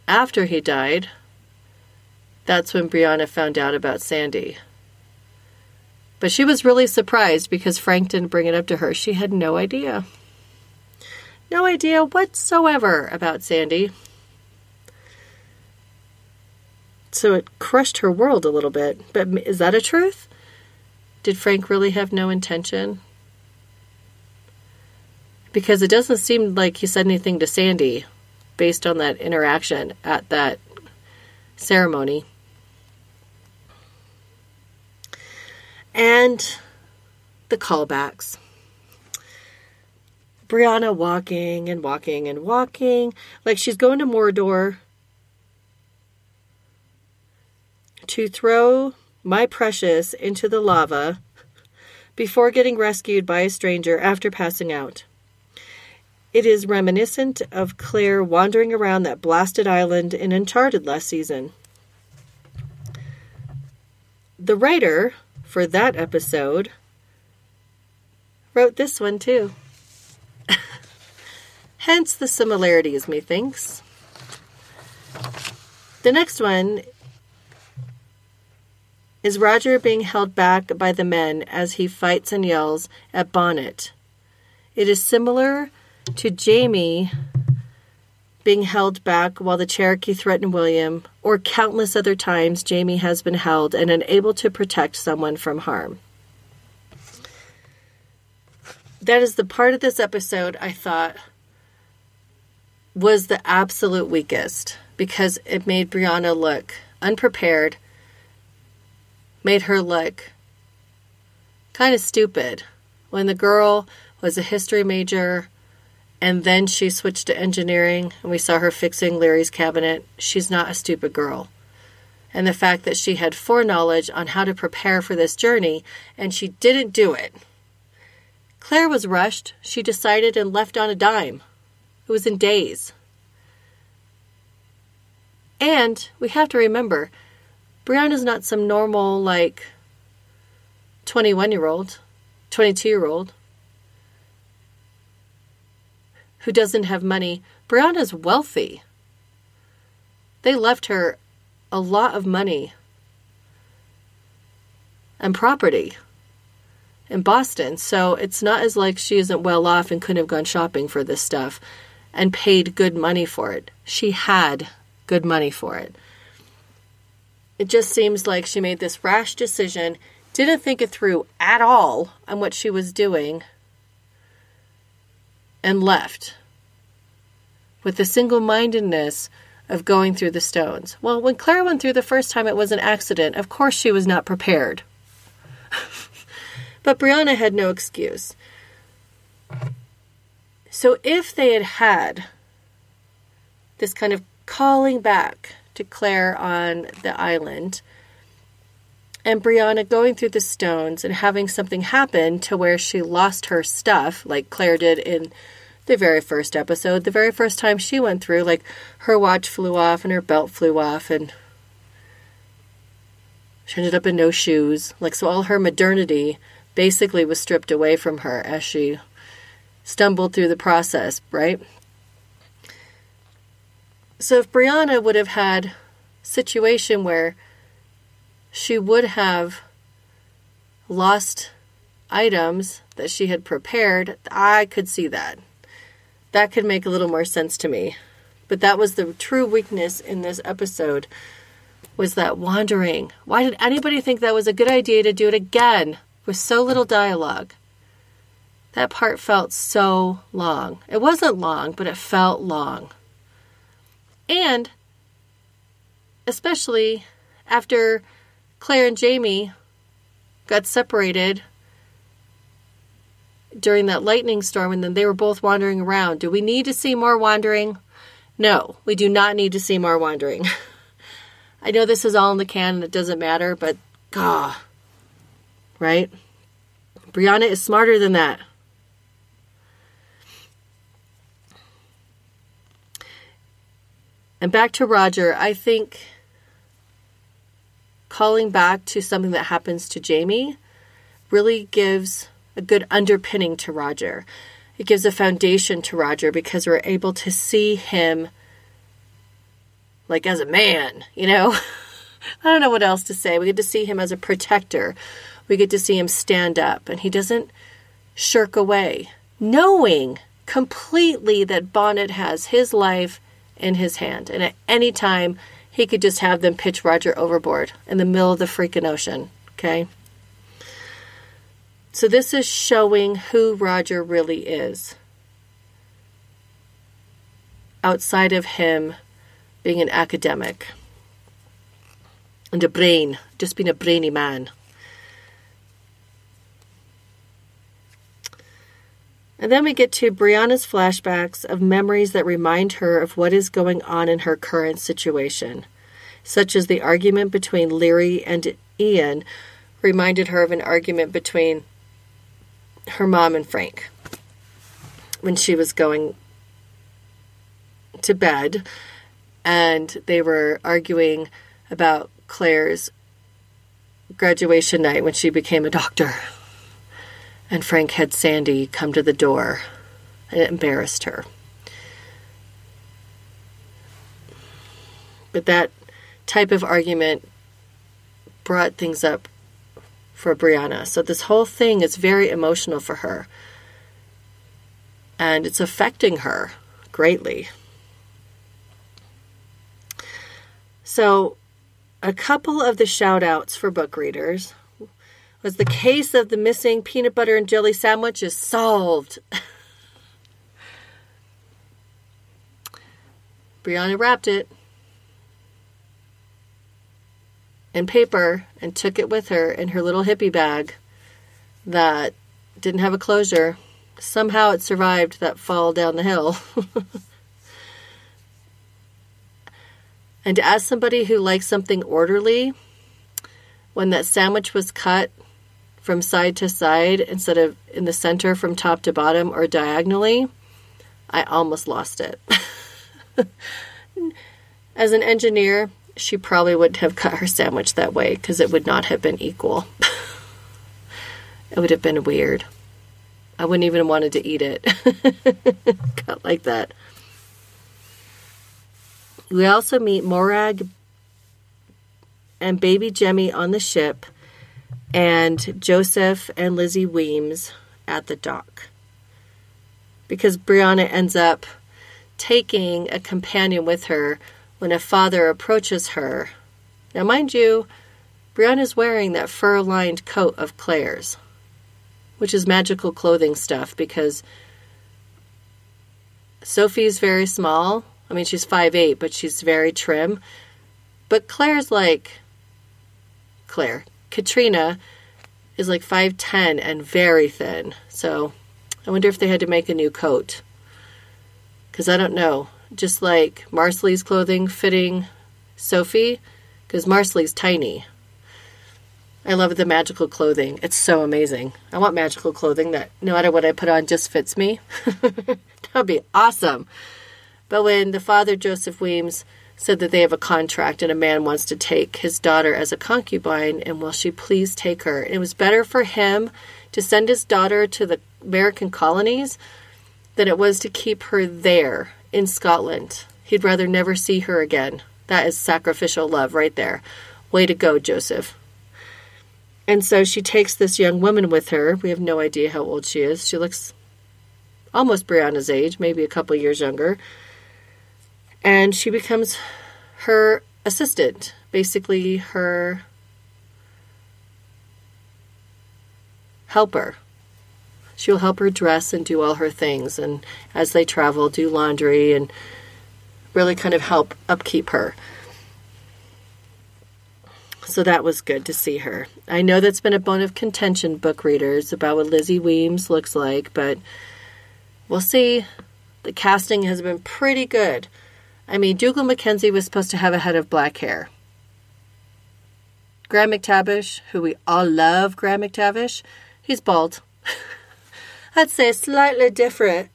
after he died? That's when Brianna found out about Sandy. But she was really surprised because Frank didn't bring it up to her. She had no idea. No idea whatsoever about Sandy. So it crushed her world a little bit. But is that a truth? Did Frank really have no intention? Because it doesn't seem like he said anything to Sandy based on that interaction at that ceremony. And the callbacks. Brianna walking and walking and walking, like she's going to Mordor to throw my precious into the lava before getting rescued by a stranger after passing out. It is reminiscent of Claire wandering around that blasted island in Uncharted last season. The writer for that episode wrote this one too. Hence the similarities, methinks. The next one is Roger being held back by the men as he fights and yells at Bonnet. It is similar to Jamie being held back while the Cherokee threatened William, or countless other times Jamie has been held and unable to protect someone from harm. That is the part of this episode I thought was the absolute weakest, because it made Brianna look unprepared, made her look kind of stupid. When the girl was a history major, and then she switched to engineering, and we saw her fixing Larry's cabinet. She's not a stupid girl. And the fact that she had foreknowledge on how to prepare for this journey, and she didn't do it. Claire was rushed. She decided and left on a dime. It was in days. And we have to remember, Brianna's not some normal, 21-year-old, 22-year-old. Who doesn't have money. Brianna's wealthy. They left her a lot of money and property in Boston. So it's not as like she isn't well off and couldn't have gone shopping for this stuff and paid good money for it. She had good money for it. It just seems like she made this rash decision, didn't think it through at all on what she was doing, and left with the single-mindedness of going through the stones. Well, when Claire went through the first time, it was an accident. Of course she was not prepared. But Brianna had no excuse. So if they had had this kind of calling back to Claire on the island, and Brianna going through the stones and having something happen to where she lost her stuff, like Claire did in the very first episode, the very first time she went through, her watch flew off and her belt flew off and she ended up in no shoes. So all her modernity basically was stripped away from her as she stumbled through the process, right? So if Brianna would have had a situation where she would have lost items that she had prepared, I could see that. That could make a little more sense to me. But that was the true weakness in this episode, was that wandering. Why did anybody think that was a good idea to do it again with so little dialogue? That part felt so long. It wasn't long, but it felt long. And especially after Claire and Jamie got separated during that lightning storm, and then they were both wandering around. Do we need to see more wandering? No, we do not need to see more wandering. I know this is all in the can and it doesn't matter, but God, right? Brianna is smarter than that. And back to Roger, I think calling back to something that happens to Jamie really gives a good underpinning to Roger. It gives a foundation to Roger because we're able to see him as a man, I don't know what else to say. We get to see him as a protector. We get to see him stand up, and he doesn't shirk away, knowing completely that Bonnet has his life in his hand. And at any time, he could just have them pitch Roger overboard in the middle of the freaking ocean, okay? So this is showing who Roger really is, outside of him being an academic and a brain, just being a brainy man. And then we get to Brianna's flashbacks of memories that remind her of what is going on in her current situation, such as the argument between Leary and Ian reminded her of an argument between her mom and Frank when she was going to bed, and they were arguing about Claire's graduation night when she became a doctor. And Frank had Sandy come to the door, and it embarrassed her. But that type of argument brought things up for Brianna. So this whole thing is very emotional for her. And it's affecting her greatly. So a couple of the shout outs for book readers was the case of the missing peanut butter and jelly sandwich is solved. Brianna wrapped it in paper and took it with her in her little hippie bag that didn't have a closure. Somehow it survived that fall down the hill. And as somebody who likes something orderly, when that sandwich was cut from side to side instead of in the center from top to bottom or diagonally, I almost lost it. As an engineer, she probably wouldn't have cut her sandwich that way because it would not have been equal. It would have been weird. I wouldn't even have wanted to eat it. Cut like that. We also meet Morag and baby Jemmy on the ship, and Joseph and Lizzie Weems at the dock. Because Brianna ends up taking a companion with her when a father approaches her. Now, mind you, Brianna's wearing that fur-lined coat of Claire's, which is magical clothing stuff, because Sophie's very small. I mean, she's 5'8", but she's very trim. But Claire's like... Katrina is like 5'10" and very thin. So I wonder if they had to make a new coat. Because I don't know. Just like Marcelly's clothing fitting Sophie. Because Marcelly's tiny. I love the magical clothing. It's so amazing. I want magical clothing that no matter what I put on just fits me. That would be awesome. But when the father, Joseph Weems, said that they have a contract and a man wants to take his daughter as a concubine, and will she please take her? It was better for him to send his daughter to the American colonies than it was to keep her there in Scotland. He'd rather never see her again. That is sacrificial love right there. Way to go, Joseph. And so she takes this young woman with her. We have no idea how old she is. She looks almost Brianna's age, maybe a couple years younger. And she becomes her assistant, basically her helper. She'll help her dress and do all her things, and as they travel, do laundry and really kind of help upkeep her. So that was good to see her. I know that's been a bone of contention, book readers, about what Lizzie Weems looks like, but we'll see. The casting has been pretty good. I mean, Dougal Mackenzie was supposed to have a head of black hair. Graham McTavish, who we all love, Graham McTavish, he's bald. I'd say slightly different.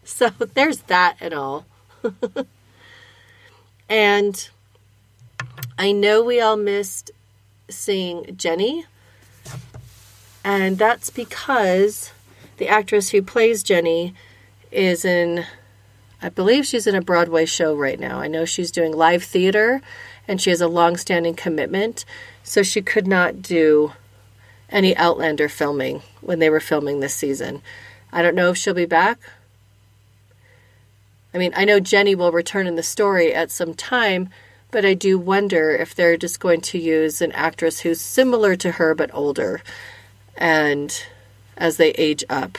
So there's that and all. And I know we all missed seeing Jenny. And that's because the actress who plays Jenny is I believe she's in a Broadway show right now. I know she's doing live theater, and she has a long-standing commitment, so she could not do any Outlander filming when they were filming this season. I don't know if she'll be back. I mean, I know Jenny will return in the story at some time, But I do wonder if they're just going to use an actress who's similar to her but older, and as they age up.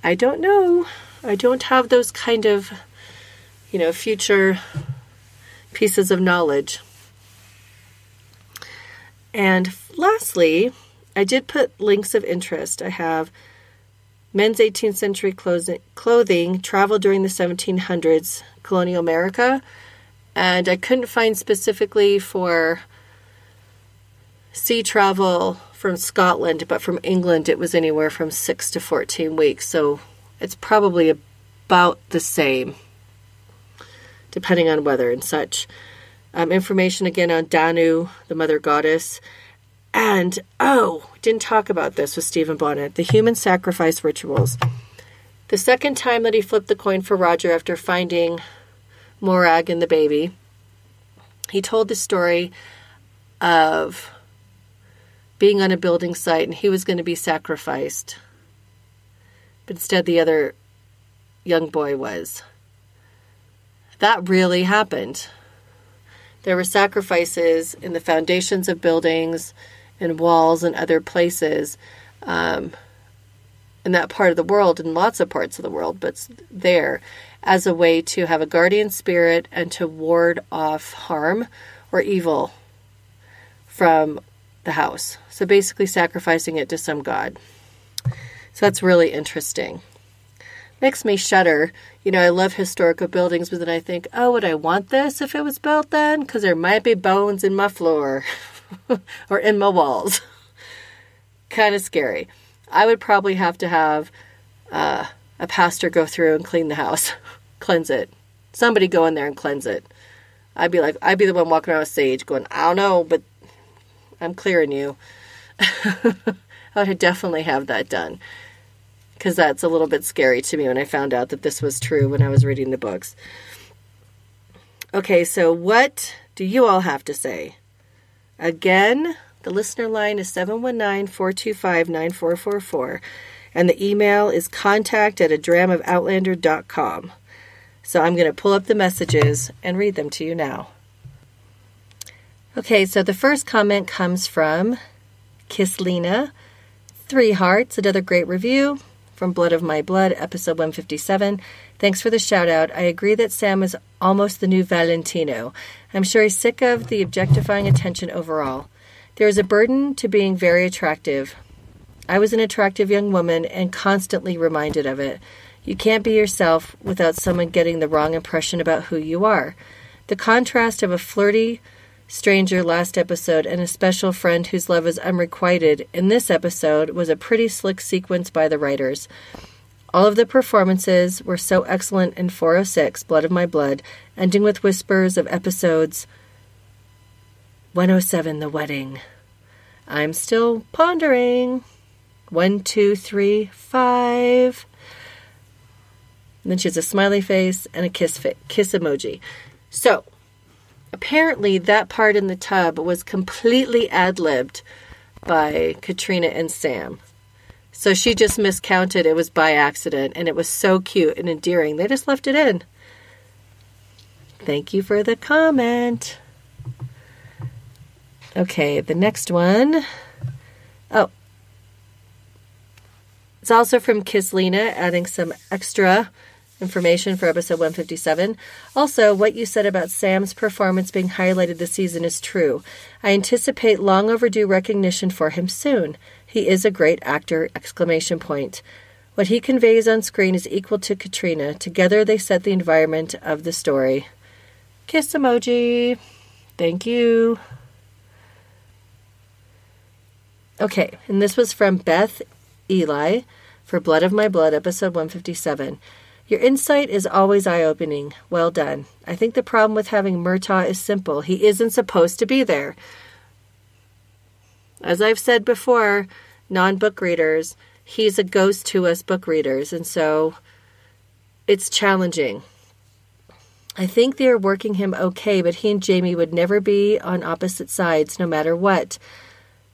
I don't know. I don't have those kind of, future pieces of knowledge. And lastly, I did put links of interest. I have men's 18th century clothing, travel during the 1700s, colonial America. And I couldn't find specifically for sea travel from Scotland, but from England it was anywhere from 6 to 14 weeks. So it's probably about the same, depending on weather and such. Information again on Danu, the mother goddess. And, didn't talk about this with Stephen Bonnet, the human sacrifice rituals. The second time that he flipped the coin for Roger after finding Morag and the baby, he told the story of being on a building site and he was going to be sacrificed. But instead the other young boy was. That really happened. There were sacrifices in the foundations of buildings and walls and other places in that part of the world, in lots of parts of the world, but there, as a way to have a guardian spirit and to ward off harm or evil from the house. So basically sacrificing it to some god. So that's really interesting. Makes me shudder. I love historical buildings, but then I think, would I want this if it was built then? Because there might be bones in my floor or in my walls. Kind of scary. I would probably have to have a pastor go through and clean the house, cleanse it. Somebody go in there and cleanse it. I'd be the one walking around with sage going, I don't know, but I'm clearing you. I would definitely have that done. Because that's a little bit scary to me when I found out that this was true when I was reading the books. Okay, so what do you all have to say? Again, the listener line is 719-425-9444, and the email is contact@adramofoutlander.com. So I'm going to pull up the messages and read them to you now. Okay, so the first comment comes from Kisslina. 3 hearts, another great review. From Blood of My Blood, episode 157. Thanks for the shout out. I agree that Sam is almost the new Valentino. I'm sure he's sick of the objectifying attention overall. There is a burden to being very attractive. I was an attractive young woman and constantly reminded of it. You can't be yourself without someone getting the wrong impression about who you are. The contrast of a flirty stranger last episode and a special friend whose love is unrequited in this episode was a pretty slick sequence by the writers. All of the performances were so excellent in 406, Blood of My Blood, ending with whispers of episodes 107, The Wedding. I'm still pondering. 1, 2, 3, 5. And then she has a smiley face and a kiss emoji. So, apparently that part in the tub was completely ad-libbed by Katrina and Sam. So she just miscounted. It was by accident, and it was so cute and endearing. They just left it in. Thank you for the comment. Okay, the next one. Oh. It's also from Kisslina, adding some extra information for episode 157. Also, what you said about Sam's performance being highlighted this season is true. I anticipate long overdue recognition for him soon. He is a great actor! ! What he conveys on screen is equal to Katrina. Together they set the environment of the story. Kiss emoji. Thank you. Okay, and this was from Beth Eli for Blood of My Blood, episode 157. Your insight is always eye-opening. Well done. I think the problem with having Murtaugh is simple. He isn't supposed to be there. As I've said before, non-book readers, he's a ghost to us book readers, and so it's challenging. I think they're working him okay, but he and Jamie would never be on opposite sides no matter what.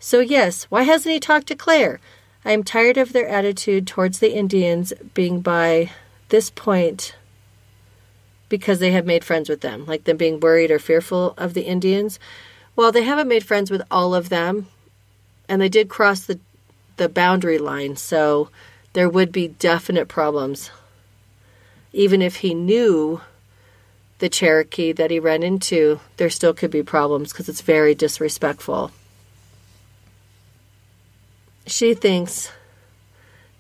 So yes, why hasn't he talked to Claire? I am tired of their attitude towards the Indians being by this point because they have made friends with them, like them being worried or fearful of the Indians. Well, they haven't made friends with all of them, and they did cross the boundary line, so there would be definite problems. Even if he knew the Cherokee that he ran into, there still could be problems because it's very disrespectful. She thinks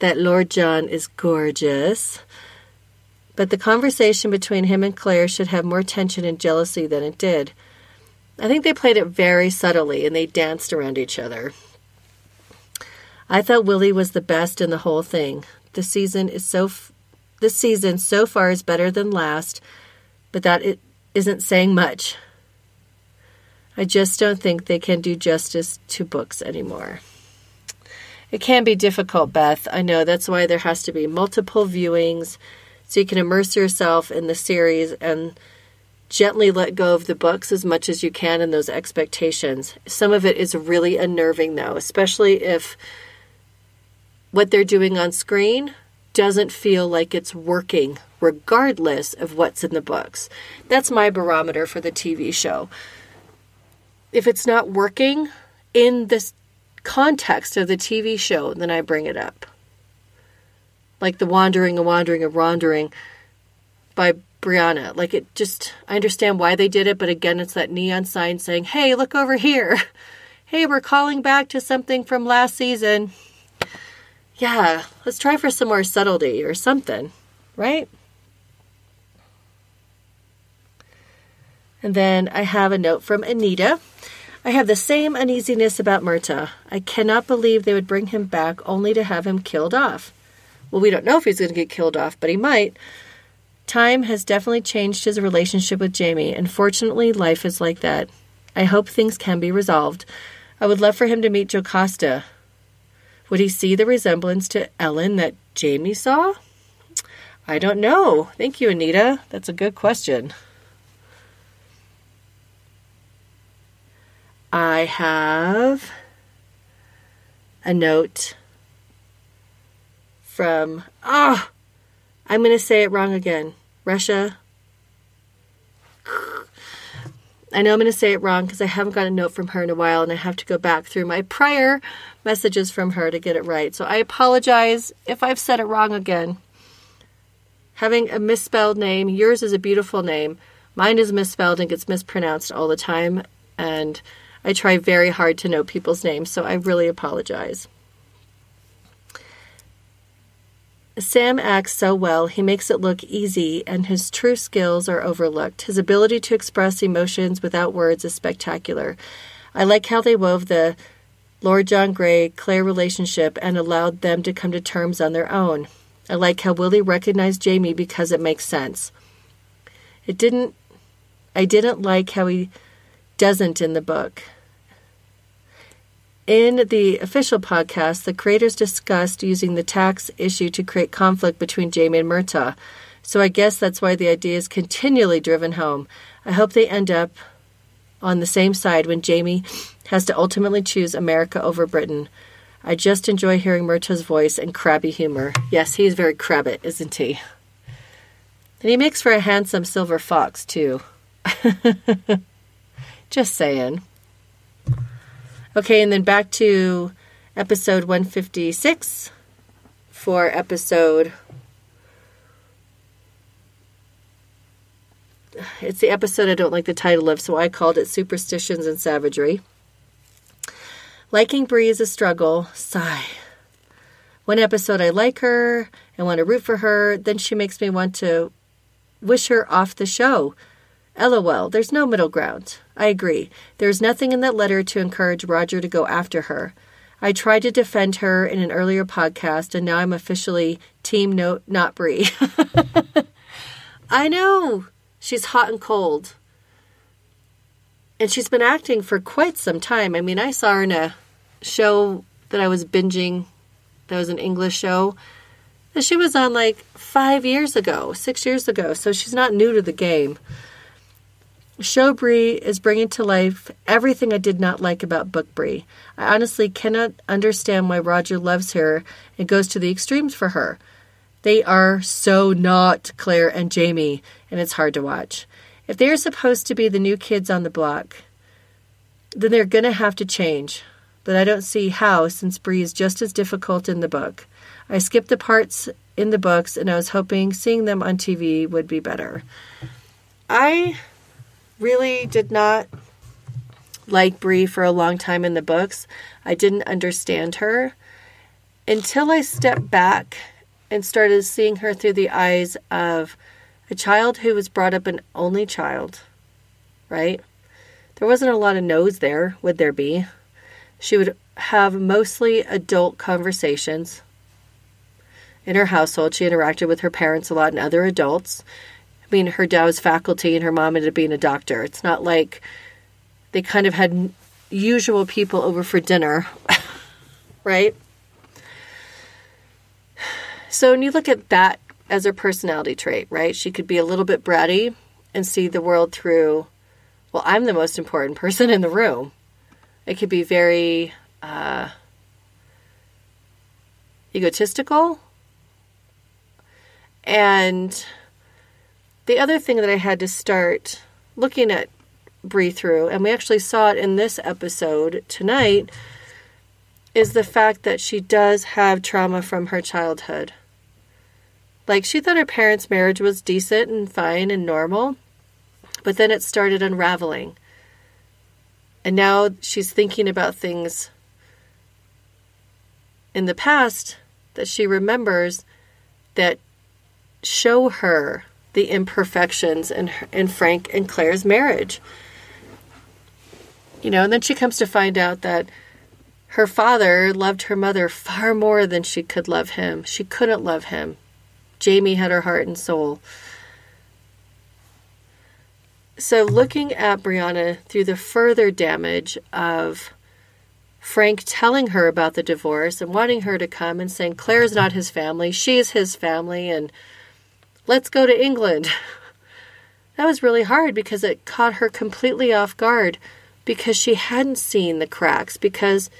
that Lord John is gorgeous, but the conversation between him and Claire should have more tension and jealousy than it did. I think they played it very subtly, and they danced around each other. I thought Willie was the best in the whole thing. This season so far is better than last, but that it isn't saying much. I just don't think they can do justice to books anymore. It can be difficult, Beth. I know. That's why there has to be multiple viewings so you can immerse yourself in the series and gently let go of the books as much as you can and those expectations. Some of it is really unnerving, though, especially if what they're doing on screen doesn't feel like it's working, regardless of what's in the books. That's my barometer for the TV show. If it's not working in this context of the TV show, then I bring it up. Like the wandering by Brianna. Like it just, I understand why they did it, but again, it's that neon sign saying, hey, look over here. Hey, we're calling back to something from last season. Yeah, let's try for some more subtlety or something, right? And then I have a note from Anita. I have the same uneasiness about Murtagh. I cannot believe they would bring him back only to have him killed off. Well, we don't know if he's going to get killed off, but he might. Time has definitely changed his relationship with Jamie, and fortunately, life is like that. I hope things can be resolved. I would love for him to meet Jocasta. Would he see the resemblance to Ellen that Jamie saw? I don't know. Thank you, Anita. That's a good question. I have a note from, I'm going to say it wrong again. Russia. I know I'm going to say it wrong because I haven't got a note from her in a while, and I have to go back through my prior messages from her to get it right. So I apologize if I've said it wrong again. Having a misspelled name, yours is a beautiful name. Mine is misspelled and gets mispronounced all the time, and I try very hard to know people's names, so I really apologize. Sam acts so well, he makes it look easy, and his true skills are overlooked. His ability to express emotions without words is spectacular. I like how they wove the Lord John Grey-Claire relationship and allowed them to come to terms on their own. I like how Willie recognized Jamie because it makes sense. I didn't like how he doesn't in the book. In the official podcast, the creators discussed using the tax issue to create conflict between Jamie and Murtagh. So I guess that's why the idea is continually driven home. I hope they end up on the same side when Jamie has to ultimately choose America over Britain. I just enjoy hearing Murtagh's voice and crabby humor. Yes, he's very crabbit, isn't he? And he makes for a handsome silver fox, too. Just saying. Okay, and then back to episode 156 for episode... It's the episode I don't like the title of, so I called it Superstitions and Savagery. Liking Bree is a struggle. Sigh. One episode I like her and want to root for her, then she makes me want to wish her off the show. LOL, there's no middle ground. I agree. There's nothing in that letter to encourage Roger to go after her. I tried to defend her in an earlier podcast, and now I'm officially team no, not Bree. I know. She's hot and cold. And she's been acting for quite some time. I mean, I saw her in a show that I was binging. That was an English show that she was on like 6 years ago. So she's not new to the game. Show Bree is bringing to life everything I did not like about book Bree. I honestly cannot understand why Roger loves her and goes to the extremes for her. They are so not Claire and Jamie, and it's hard to watch. If they are supposed to be the new kids on the block, then they're going to have to change. But I don't see how, since Bree is just as difficult in the book. I skipped the parts in the books, and I was hoping seeing them on TV would be better. I really did not like Bree for a long time in the books. I didn't understand her until I stepped back and started seeing her through the eyes of a child who was brought up an only child, right? There wasn't a lot of no's there, would there be? She would have mostly adult conversations. In her household, she interacted with her parents a lot and other adults. I mean, her dad was faculty and her mom ended up being a doctor. It's not like they kind of had usual people over for dinner, right? So when you look at that as her personality trait, right? She could be a little bit bratty and see the world through, well, I'm the most important person in the room. It could be very egotistical. And the other thing that I had to start looking at Bree through, and we actually saw it in this episode tonight, is the fact that she does have trauma from her childhood. Like, she thought her parents' marriage was decent and fine and normal, but then it started unraveling. And now she's thinking about things in the past that she remembers that show her the imperfections in Frank and Claire's marriage. You know, and then she comes to find out that her father loved her mother far more than she could love him. She couldn't love him. Jamie had her heart and soul. So looking at Brianna through the further damage of Frank telling her about the divorce and wanting her to come and saying, Claire's not his family, she's his family, and let's go to England. That was really hard because it caught her completely off guard because she hadn't seen the cracks, because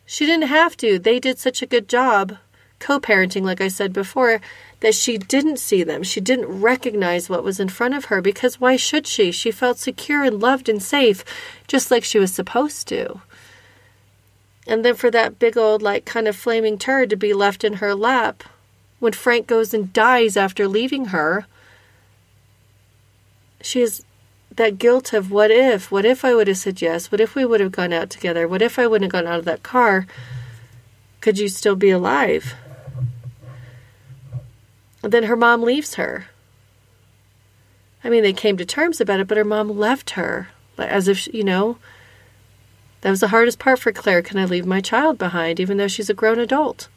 she didn't have to. They did such a good job co-parenting, like I said before, that she didn't see them. She didn't recognize what was in front of her, because why should she? She felt secure and loved and safe, just like she was supposed to. And then for that big old, like, kind of flaming turd to be left in her lap when Frank goes and dies after leaving her, she has that guilt of what if I would have said yes? What if we would have gone out together? What if I wouldn't have gone out of that car? Could you still be alive? And then her mom leaves her. I mean, they came to terms about it, but her mom left her. As if, you know, that was the hardest part for Claire. Can I leave my child behind, even though she's a grown adult?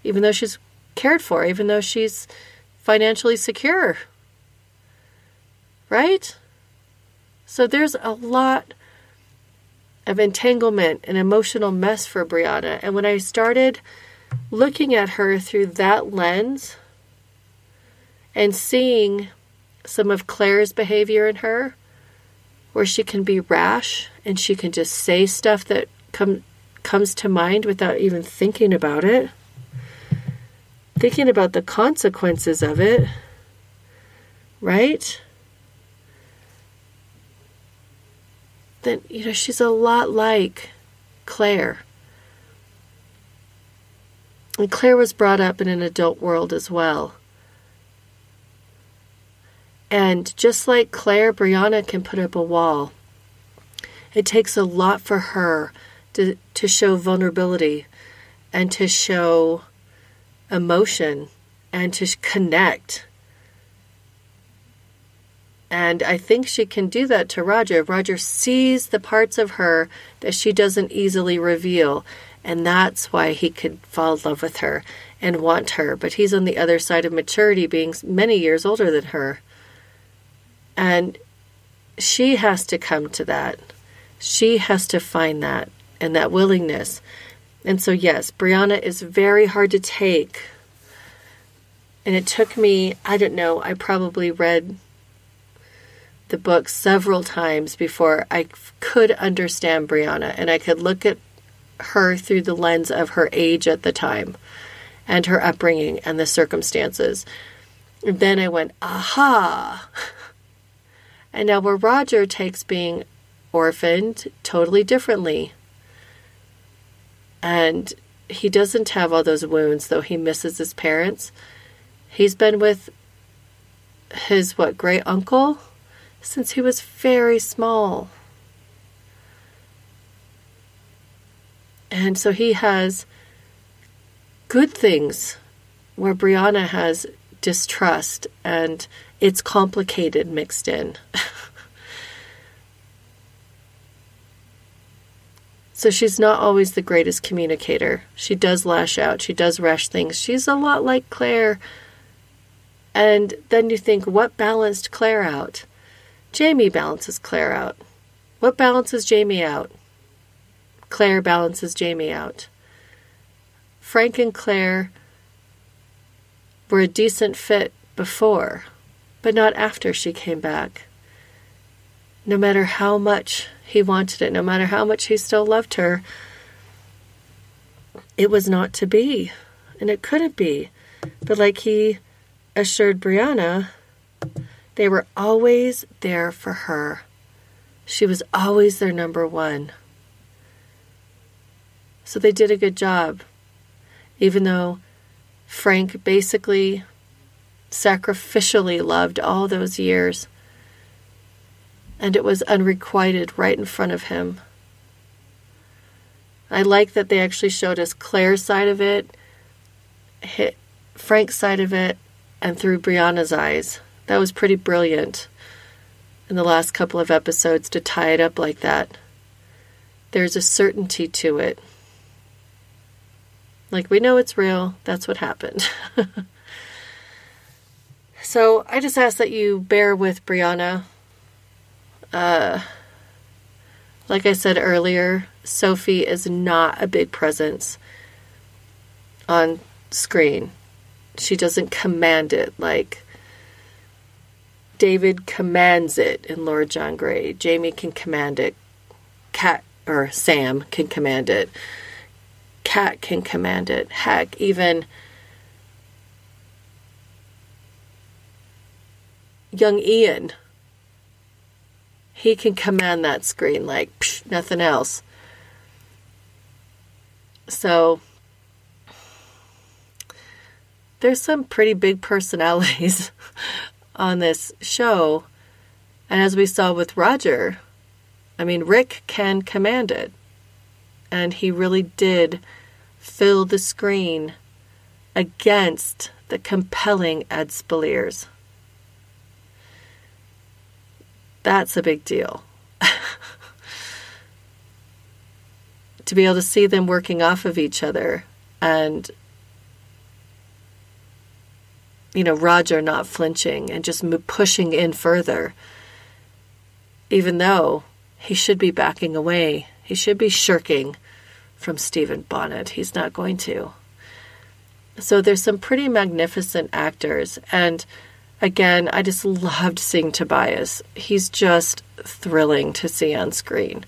Even though she's cared for, even though she's financially secure? Right? So there's a lot of entanglement and emotional mess for Brianna. And when I started looking at her through that lens and seeing some of Claire's behavior in her, where she can be rash and she can just say stuff that comes to mind without even thinking about it, thinking about the consequences of it, right? Then, you know, she's a lot like Claire. And Claire was brought up in an adult world as well. And just like Claire, Brianna can put up a wall. It takes a lot for her to show vulnerability and to show emotion and to connect. And I think she can do that to Roger. Roger sees the parts of her that she doesn't easily reveal. And that's why he could fall in love with her and want her. But he's on the other side of maturity, being many years older than her. And she has to come to that. She has to find that and that willingness. And so, yes, Brianna is very hard to take. And it took me, I don't know, I probably read the book several times before I could understand Brianna. And I could look at her through the lens of her age at the time. and her upbringing and the circumstances. And then I went, aha! And now where Roger takes being orphaned totally differently. And he doesn't have all those wounds, though he misses his parents. He's been with his, great uncle since he was very small. And so he has good things where Brianna has distrust and it's complicated mixed in. So she's not always the greatest communicator. She does lash out. She does rush things. She's a lot like Claire. And then you think, what balanced Claire out? Jamie balances Claire out. What balances Jamie out? Claire balances Jamie out. Frank and Claire were a decent fit before, but not after she came back. No matter how much he wanted it, no matter how much he still loved her, it was not to be, and it couldn't be. But like he assured Brianna, they were always there for her. She was always their number one. So they did a good job, even though Frank basically sacrificially loved all those years. And it was unrequited right in front of him. I like that they actually showed us Claire's side of it, Frank's side of it, and through Brianna's eyes. That was pretty brilliant in the last couple of episodes to tie it up like that. There's a certainty to it. Like, we know it's real. That's what happened. So I just ask that you bear with Brianna. Like I said earlier, Sophie is not a big presence on screen. She doesn't command it like David commands it in Lord John Grey. Jamie can command it. Sam can command it. Kat can command it. Heck, even young Ian, he can command that screen like nothing else. So there's some pretty big personalities on this show. And as we saw with Roger, I mean, Rick can command it. And he really did fill the screen against the compelling Ed Spaliers. That's a big deal. To be able to see them working off of each other and, Roger not flinching and just pushing in further, even though he should be backing away. He should be shirking from Stephen Bonnet. He's not going to. So there's some pretty magnificent actors. And again, I just loved seeing Tobias. He's just thrilling to see on screen.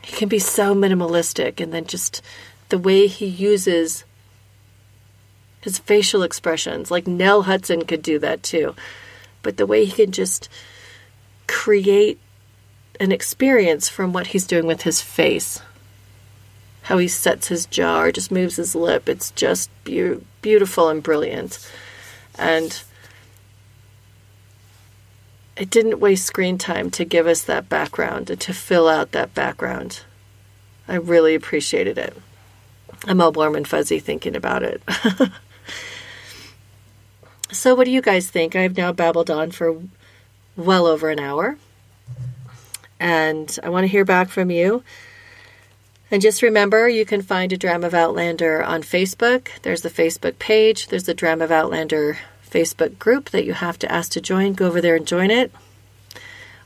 He can be so minimalistic, and then just the way he uses his facial expressions. Like Nell Hudson could do that too. But the way he can just create an experience from what he's doing with his face. How he sets his jaw or just moves his lip. It's just beautiful and brilliant. And it didn't waste screen time to give us that background and to fill out that background. I really appreciated it. I'm all warm and fuzzy thinking about it. So what do you guys think? I've now babbled on for well over an hour. And I want to hear back from you. And just remember, you can find A Dram of Outlander on Facebook. There's the Facebook page. There's the Dram of Outlander Facebook group that you have to ask to join. Go over there and join it.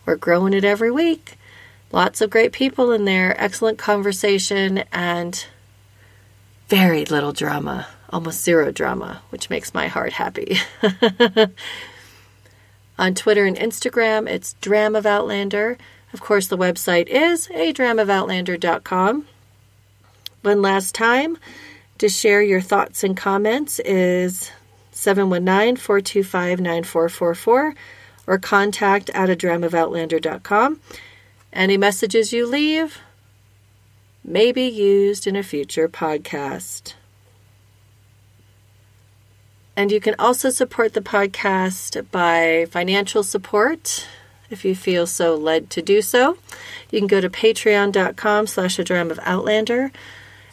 We're growing it every week. Lots of great people in there. Excellent conversation and very little drama. Almost zero drama, which makes my heart happy. On Twitter and Instagram, it's Dram of Outlander. Of course, the website is adramofoutlander.com. One last time, to share your thoughts and comments is 719-425-9444 or contact@adramaofoutlander.com. Any messages you leave may be used in a future podcast. And you can also support the podcast by financial support if you feel so led to do so. You can go to patreon.com/adramaofoutlander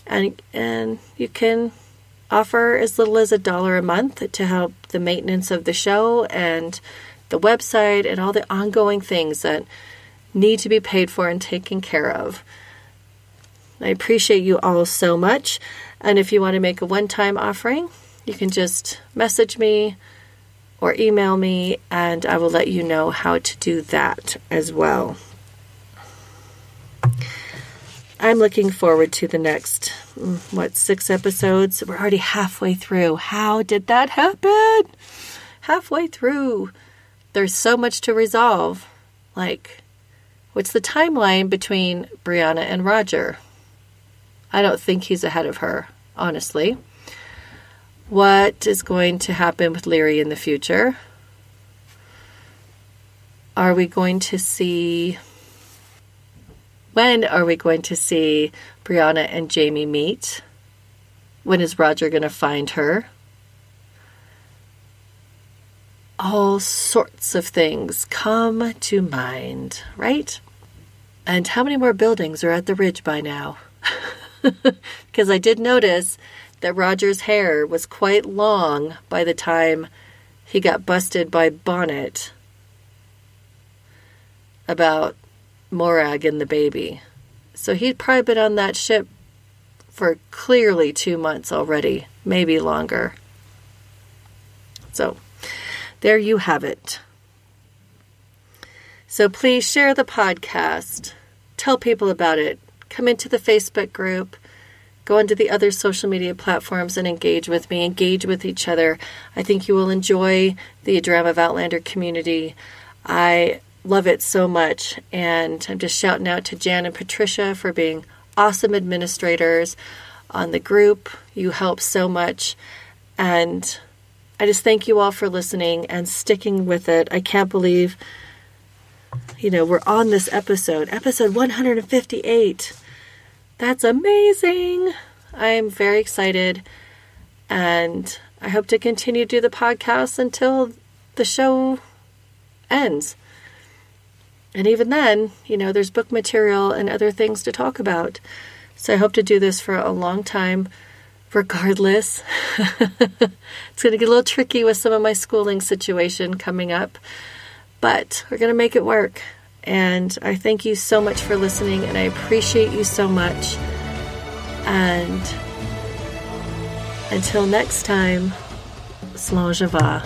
and you can offer as little as $1 a month to help the maintenance of the show and the website and all the ongoing things that need to be paid for and taken care of. I appreciate you all so much. And if you want to make a one-time offering, you can just message me or email me, and I will let you know how to do that as well. I'm looking forward to the next, 6 episodes? We're already halfway through. How did that happen? Halfway through. There's so much to resolve. Like, what's the timeline between Brianna and Roger? I don't think he's ahead of her, honestly. What is going to happen with Leary in the future? Are we going to see... When are we going to see Brianna and Jamie meet? When is Roger going to find her? All sorts of things come to mind, right? And how many more buildings are at the ridge by now? Because I did notice that Roger's hair was quite long by the time he got busted by Bonnet about Morag and the baby. So he'd probably been on that ship for clearly 2 months already, maybe longer. So there you have it. So please share the podcast. Tell people about it. Come into the Facebook group. Go into the other social media platforms and engage with me. Engage with each other. I think you will enjoy the A Drama of Outlander community. I love it so much. And I'm just shouting out to Jan and Patricia for being awesome administrators on the group. You help so much. And I just thank you all for listening and sticking with it. I can't believe, we're on this episode 158. That's amazing. I'm very excited, and I hope to continue to do the podcast until the show ends. And even then, there's book material and other things to talk about. So I hope to do this for a long time, regardless. It's going to get a little tricky with some of my schooling situation coming up, but we're going to make it work. And I thank you so much for listening, and I appreciate you so much. And until next time, Slán Java.